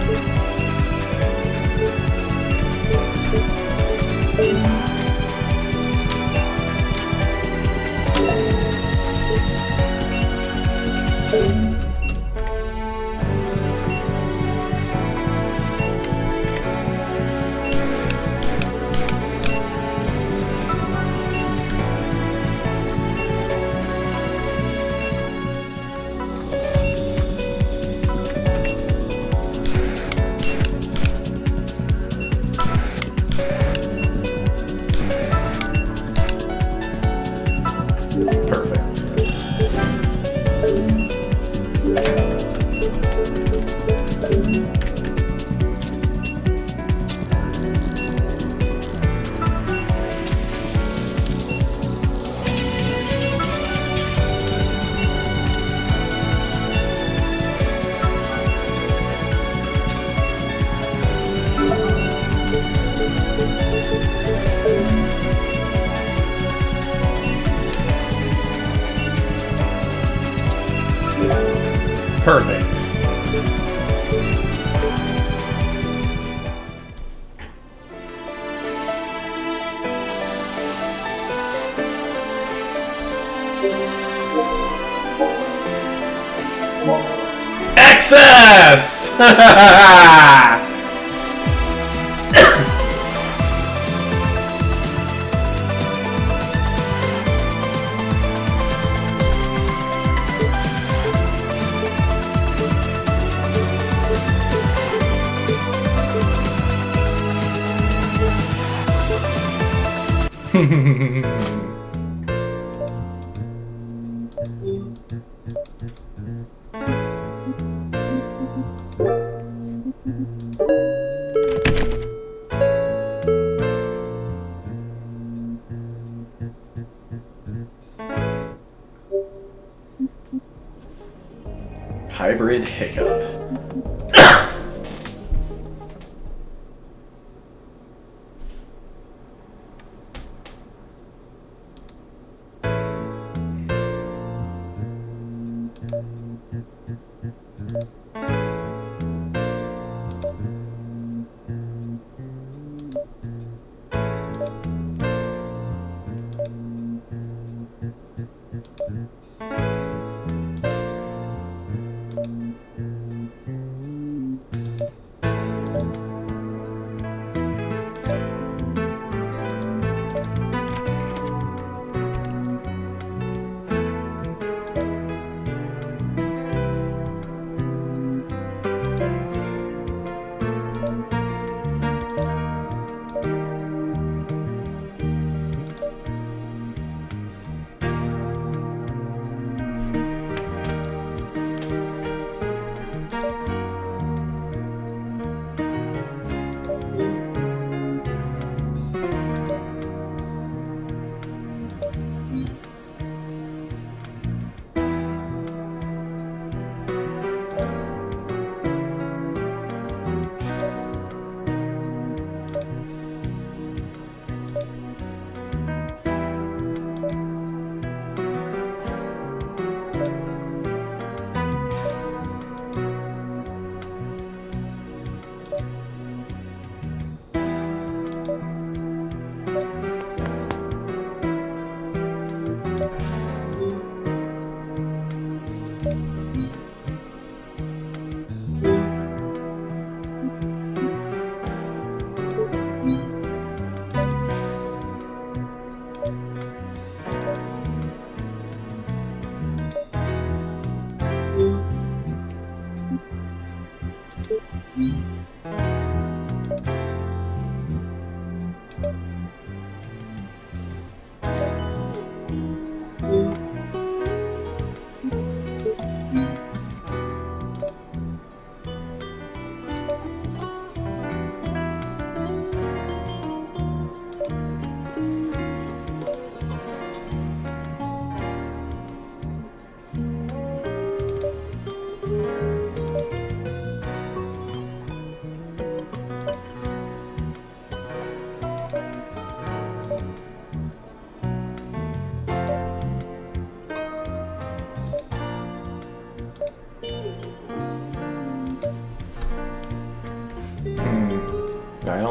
Perfect. Excess! Hybrid hiccup.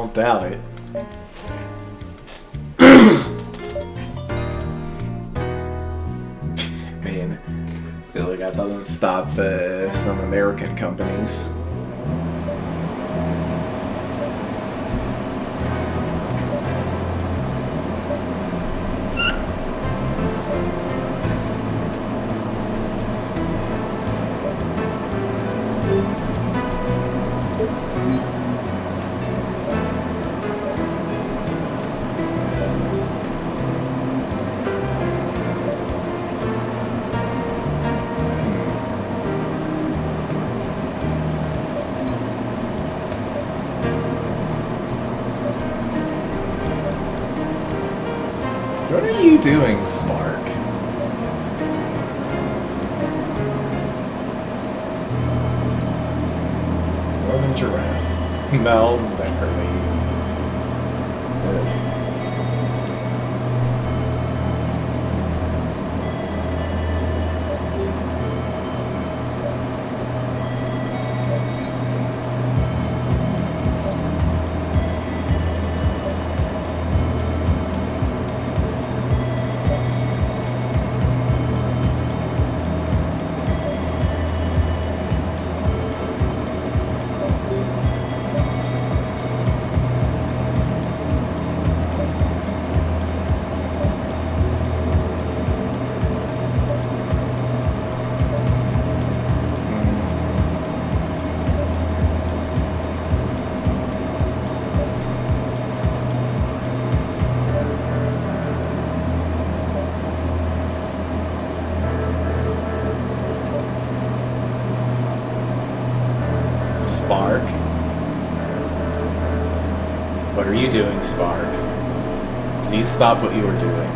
don't doubt it. Man, I feel like that doesn't stop some American companies. What are you doing, Spark? Northern giraffe. Mel Beckerly. Spark? What are you doing, Spark? Please stop what you are doing.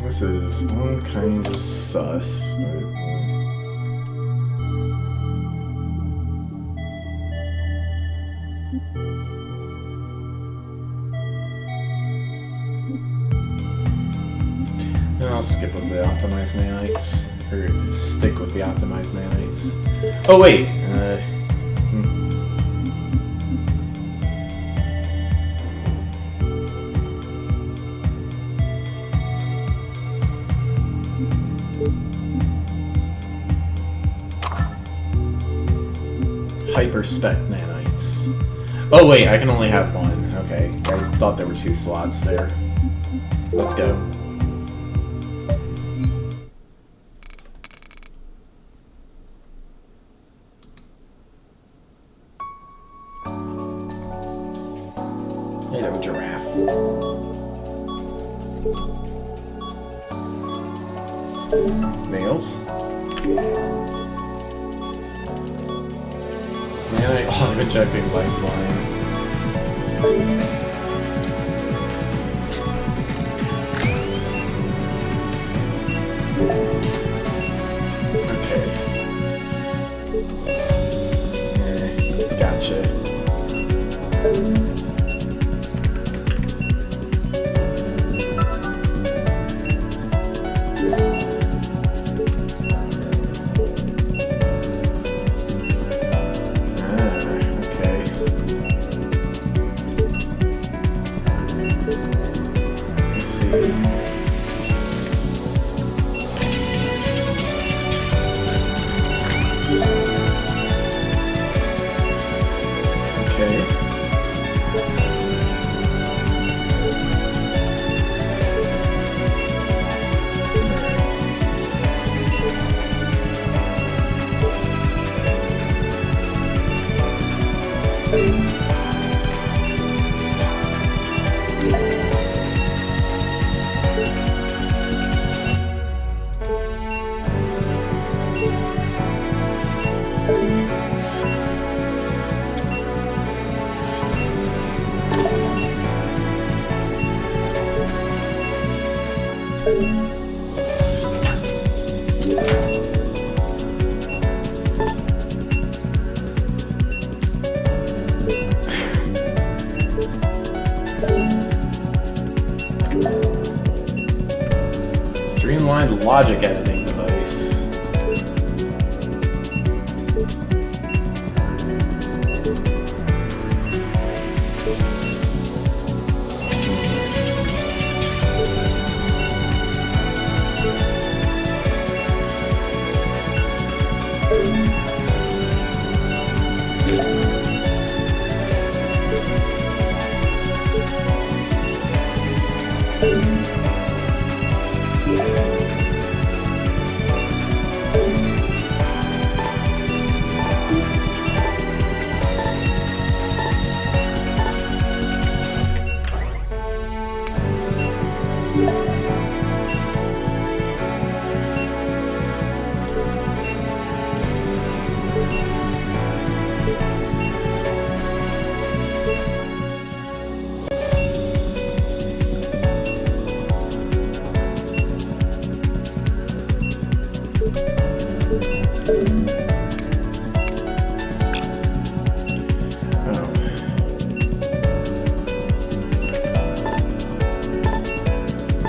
This is all kinds of sus, but... I'll skip with the optimized nanites, or stick with the optimized nanites. Oh wait, hyper-spec nanites. Oh wait, I can only have one. Okay, I thought there were 2 slots there. Let's go. Hello, giraffe. Nails. Man, I'm injecting lifeline. Okay. Gotcha. Streamlined logic editing device.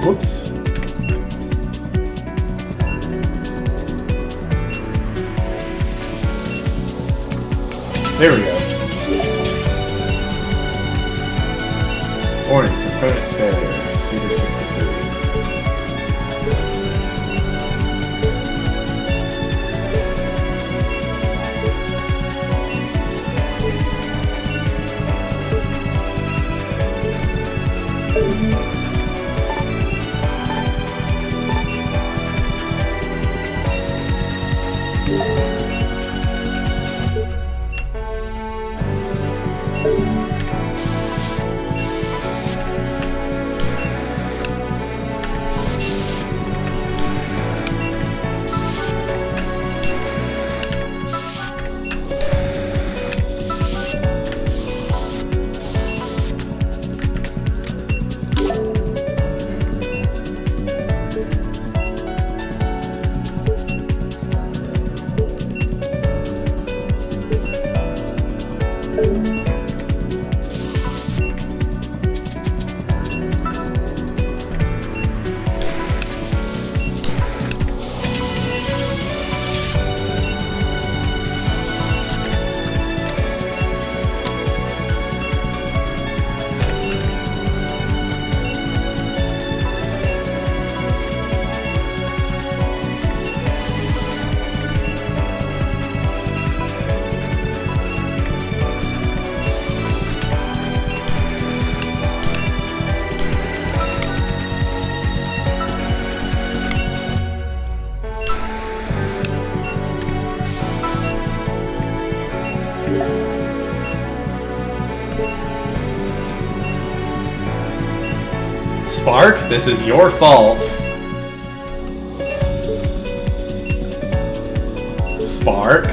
Whoops. There we go. Warning, component failure. Super 63. Spark, this is your fault. Spark.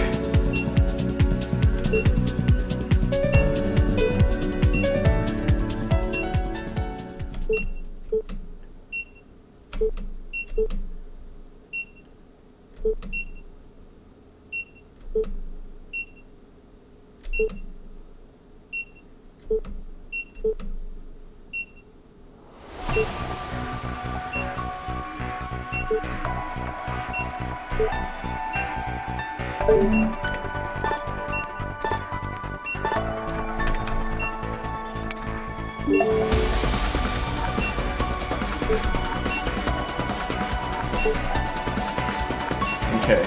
Okay.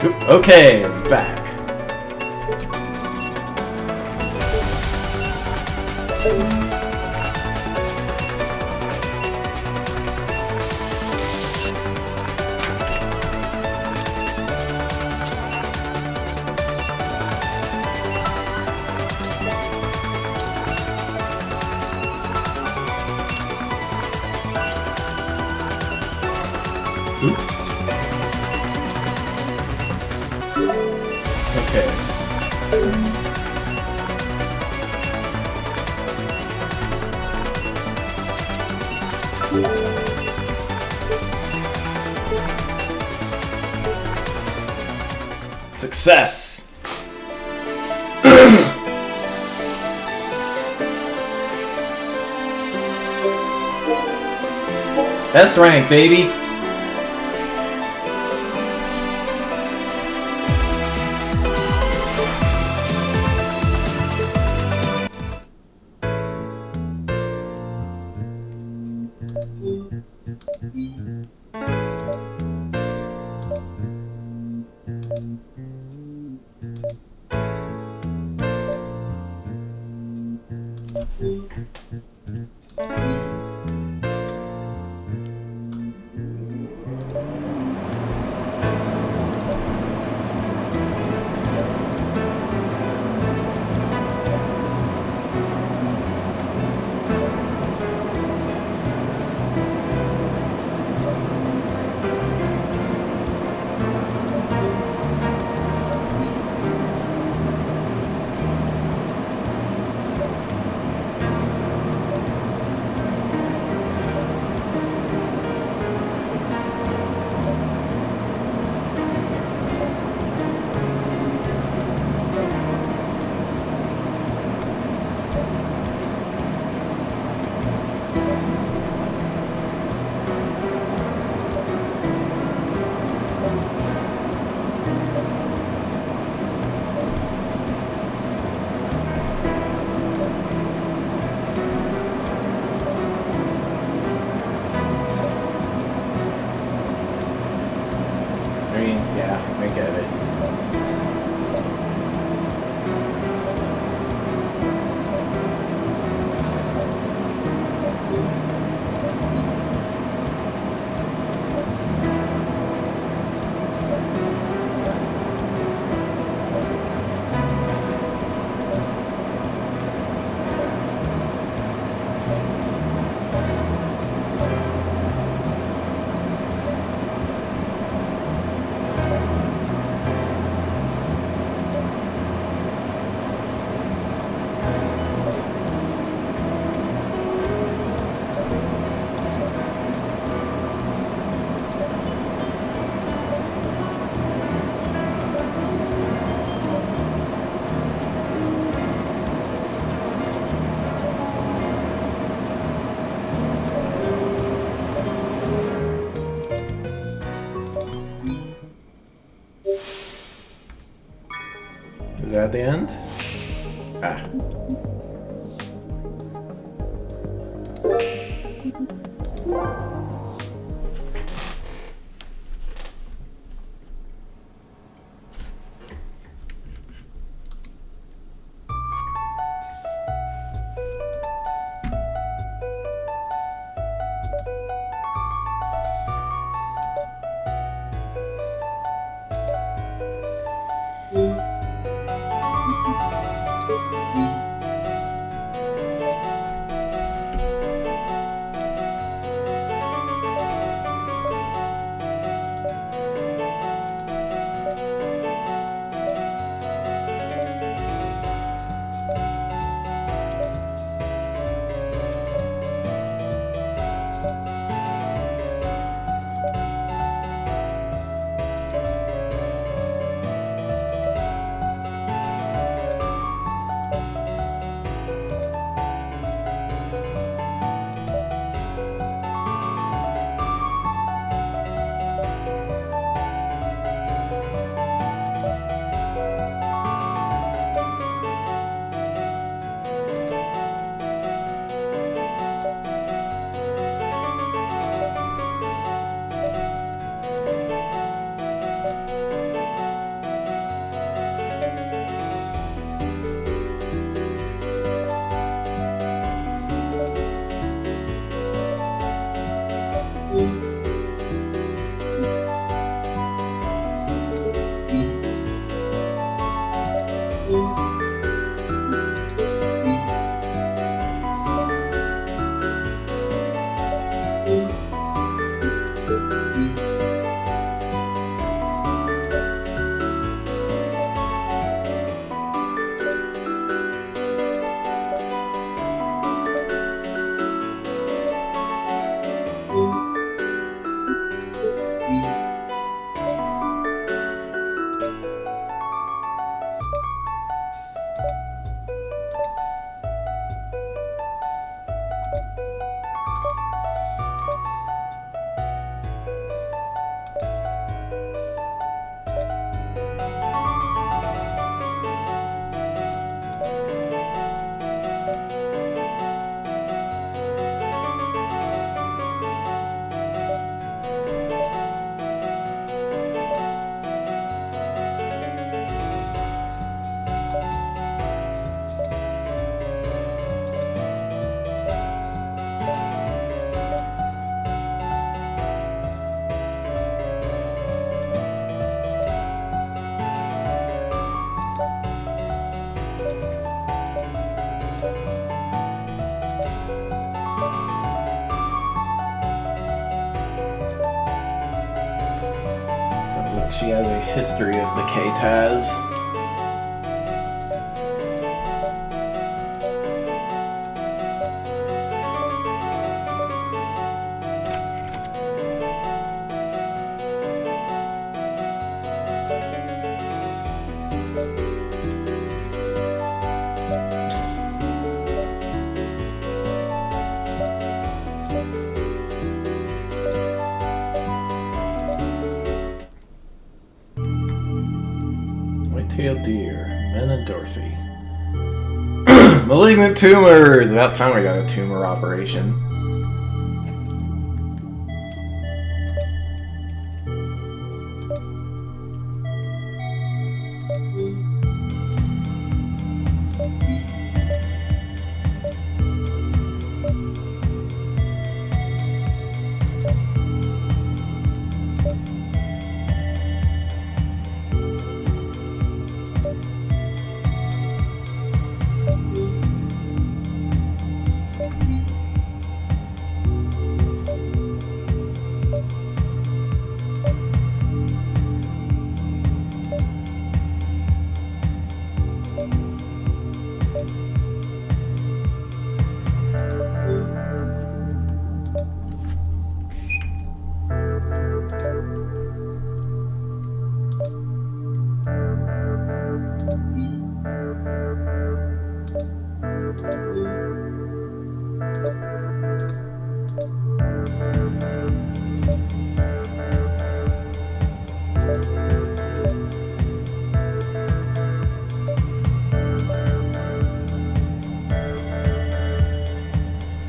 Okay, back. Oops. Okay. Success! S rank, baby! I mean, yeah, I get it. Is that the end? Ah. like she has a history of the K-Taz. White-tailed deer, Men and Dorothy. Malignant tumors! About time we got a tumor operation.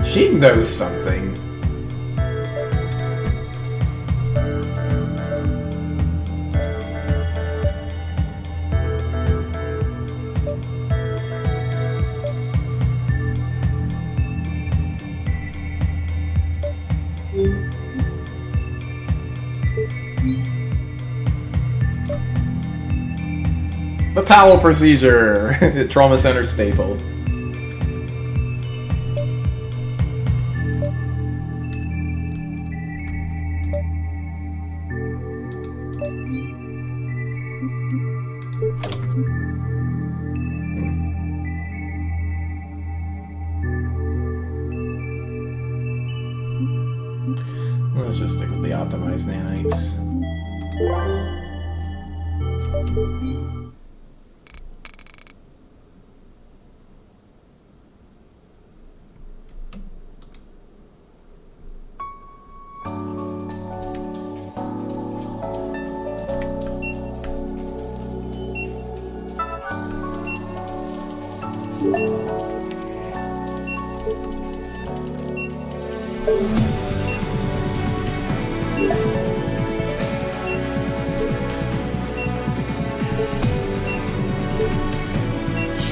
She knows something. The Powell procedure! Trauma center staple. Let's just stick with the optimized nanites.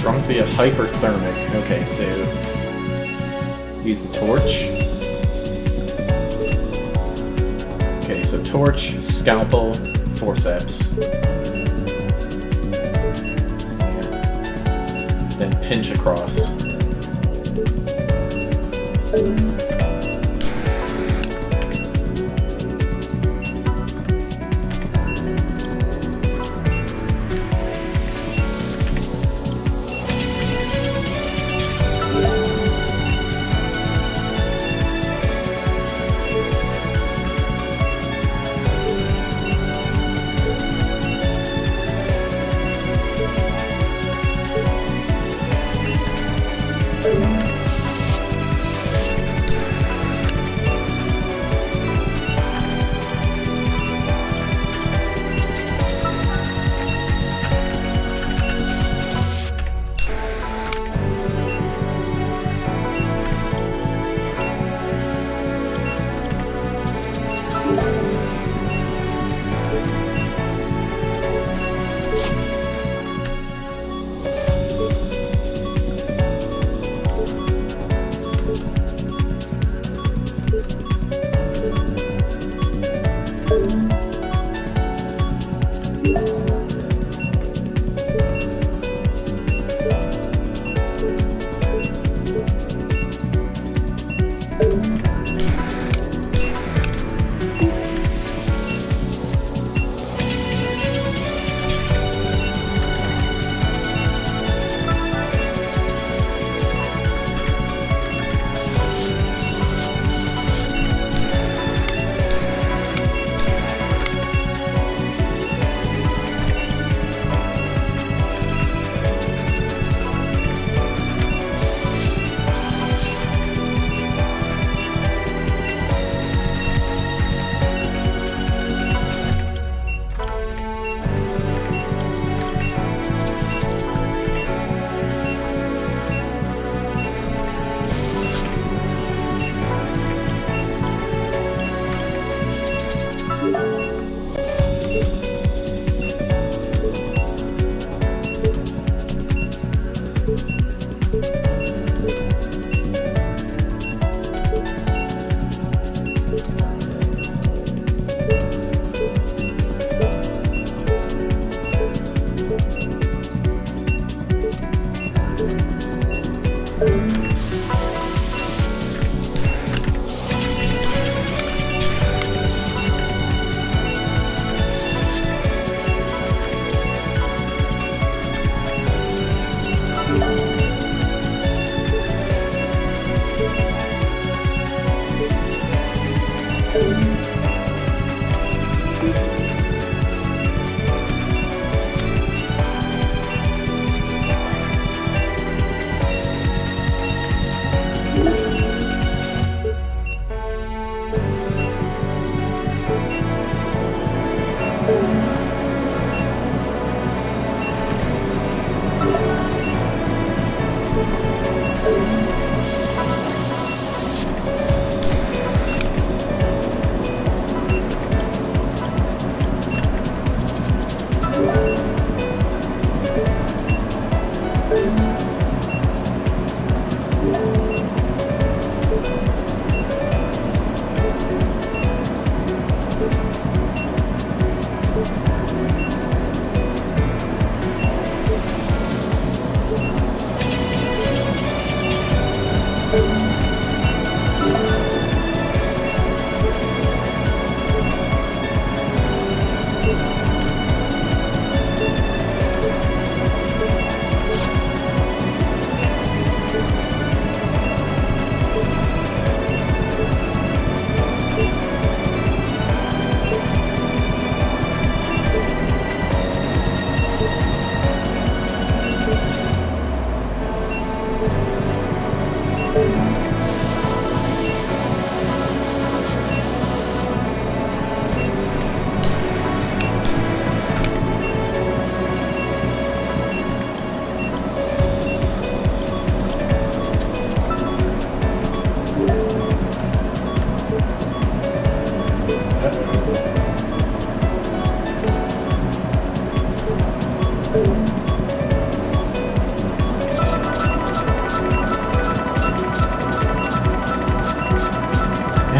Shrunk via hyperthermic. Okay, so use the torch. Okay, so torch, scalpel, forceps. Then pinch across.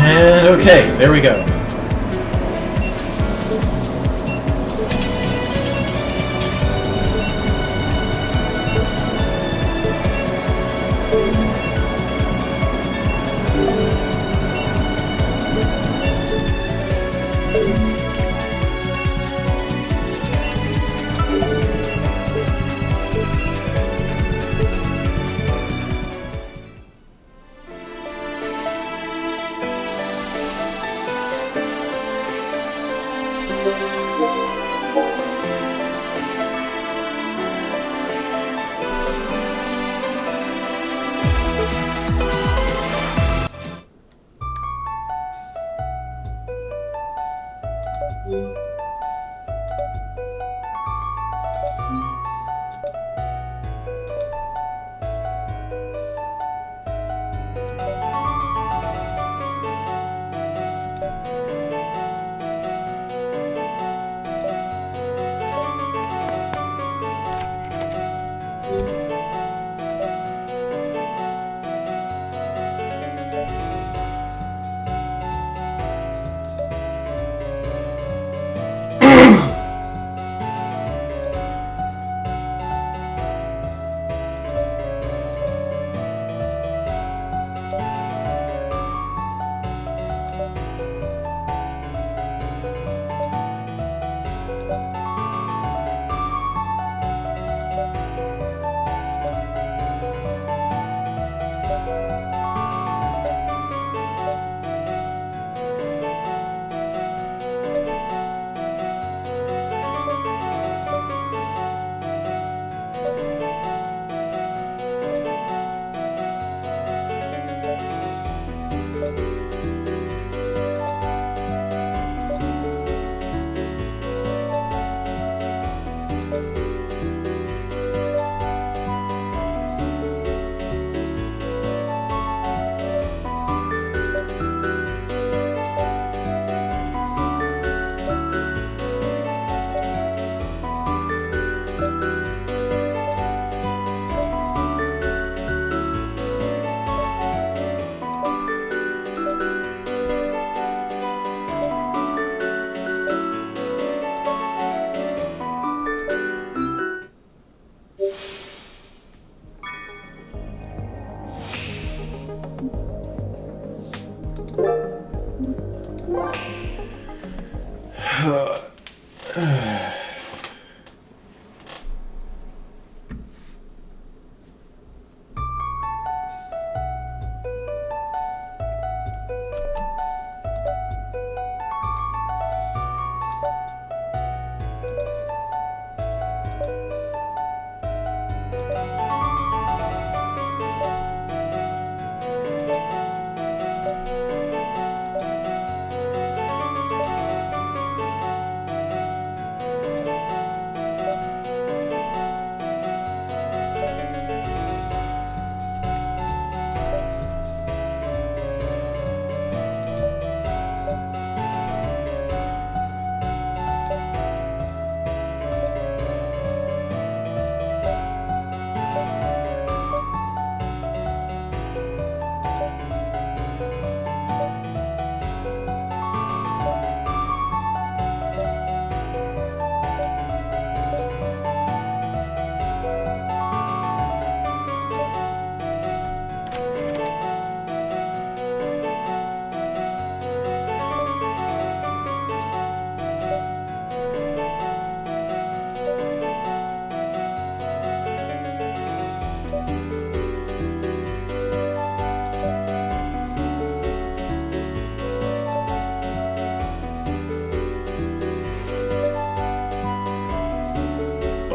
And okay, there we go.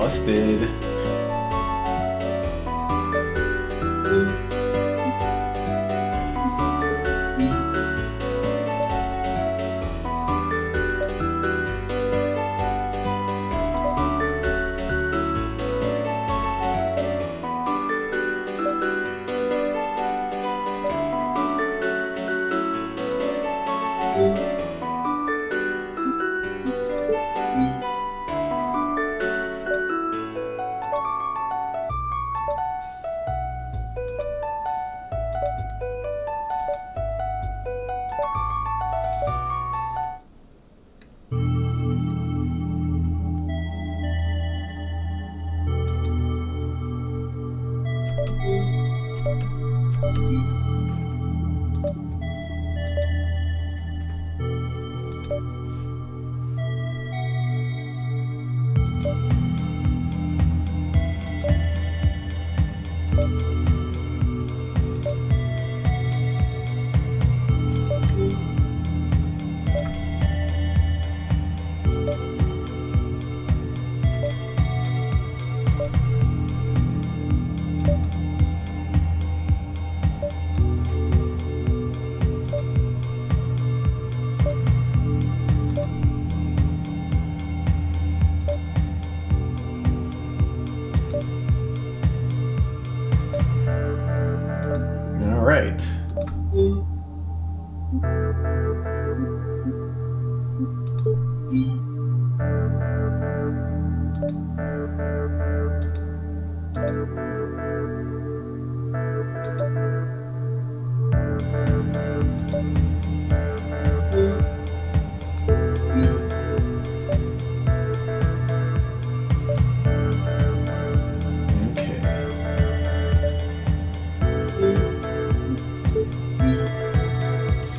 Busted.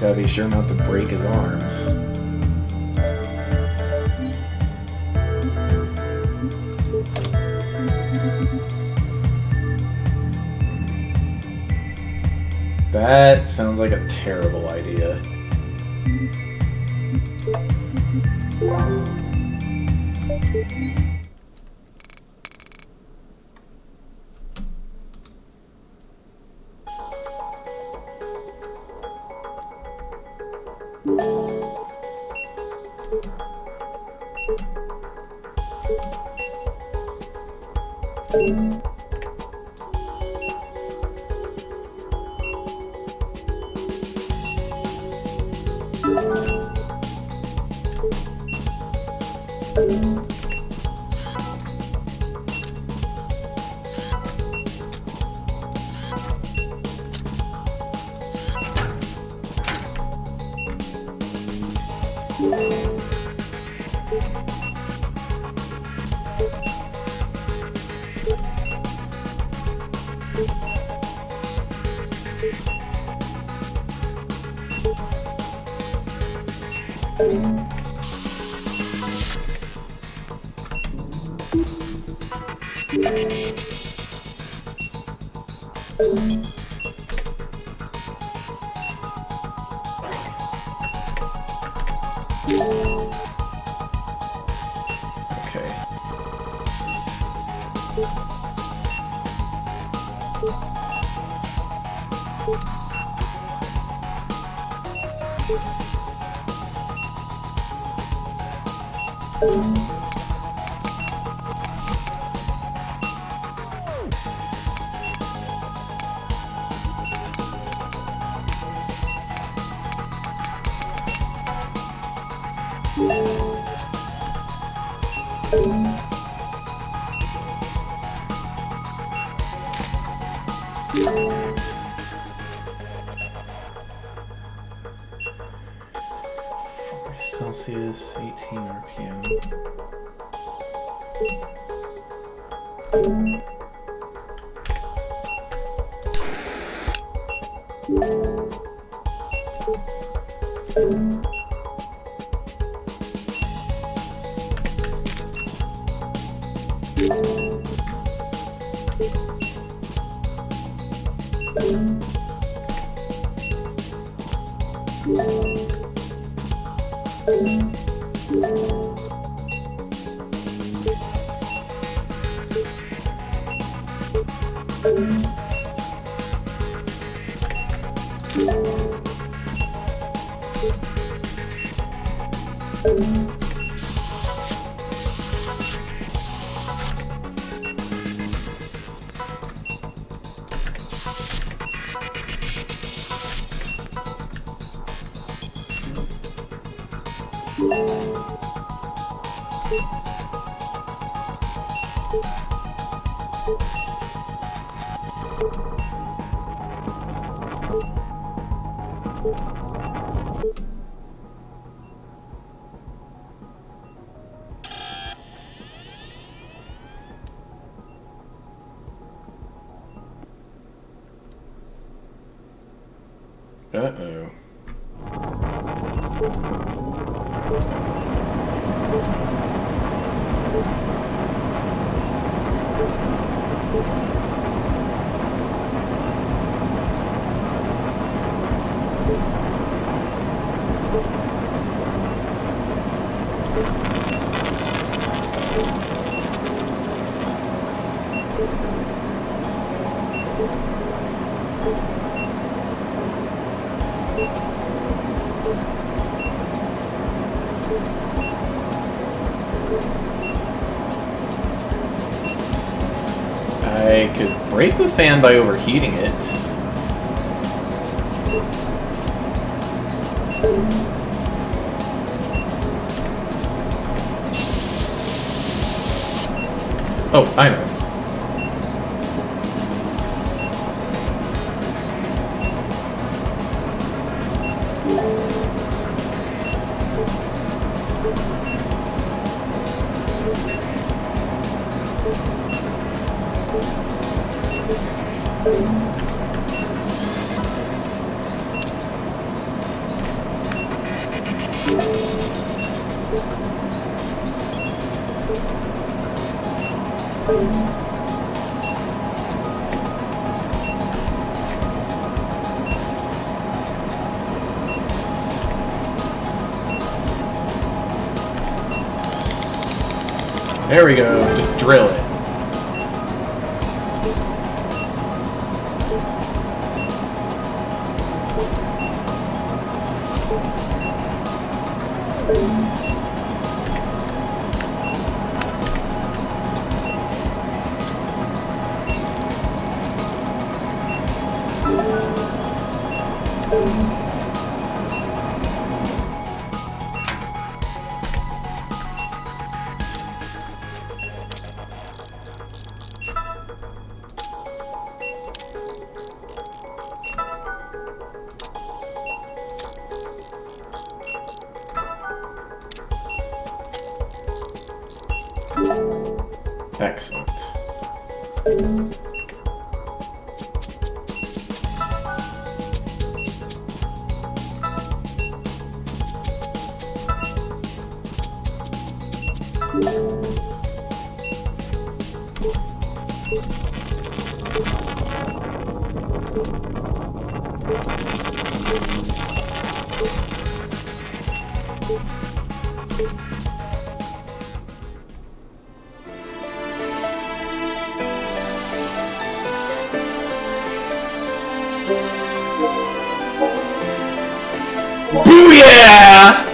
Gotta be sure not to break his arms. That sounds like a terrible idea. Celsius, 18 RPM. Uh-oh. I could break the fan by overheating it. Oh, I know. There we go, just drill it. Excellent. Booyah!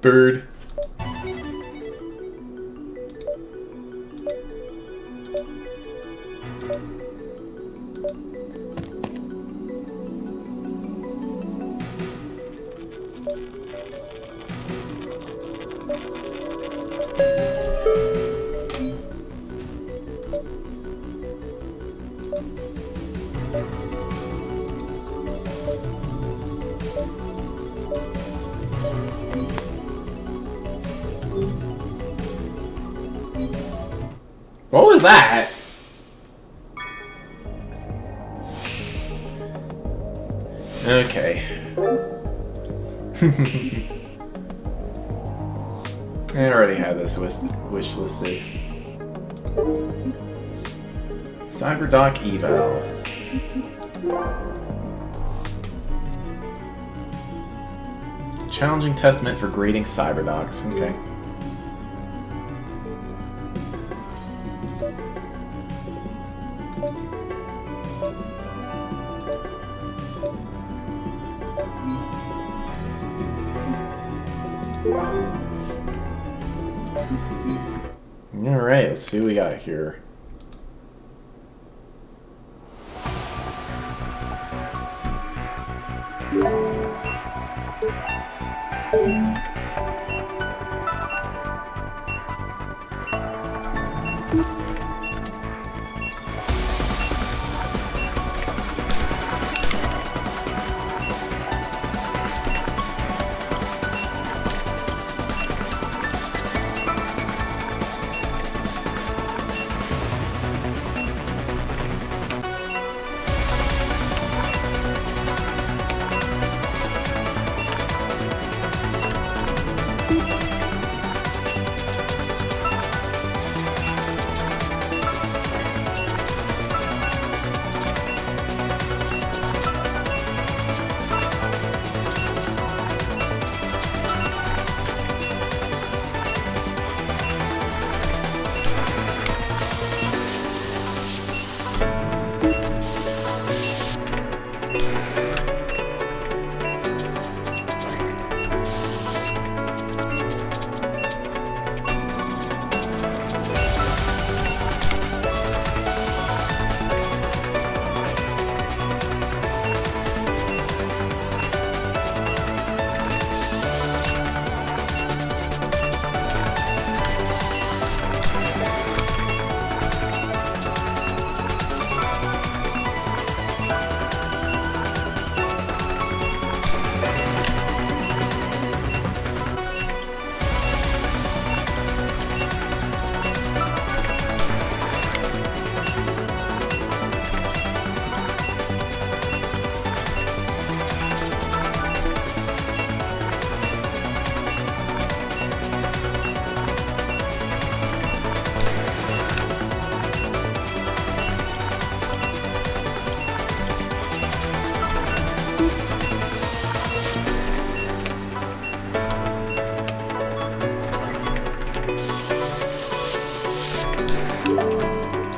Bird. What was that? Okay. I already had this wish listed. Cyberdoc eval. Challenging testament for grading cyberdocs. Okay. Alright, let's see what we got here.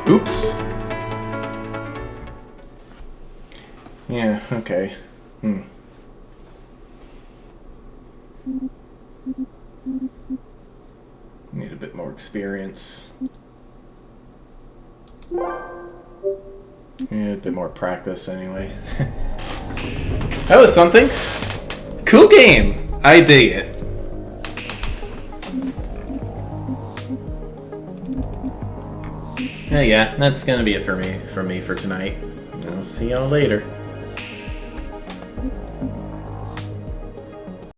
Oops. Yeah, okay. Need a bit more experience. Yeah, a bit more practice anyway. That was something. Cool game. I dig it. Yeah, that's gonna be it for me for tonight. I'll see y'all later.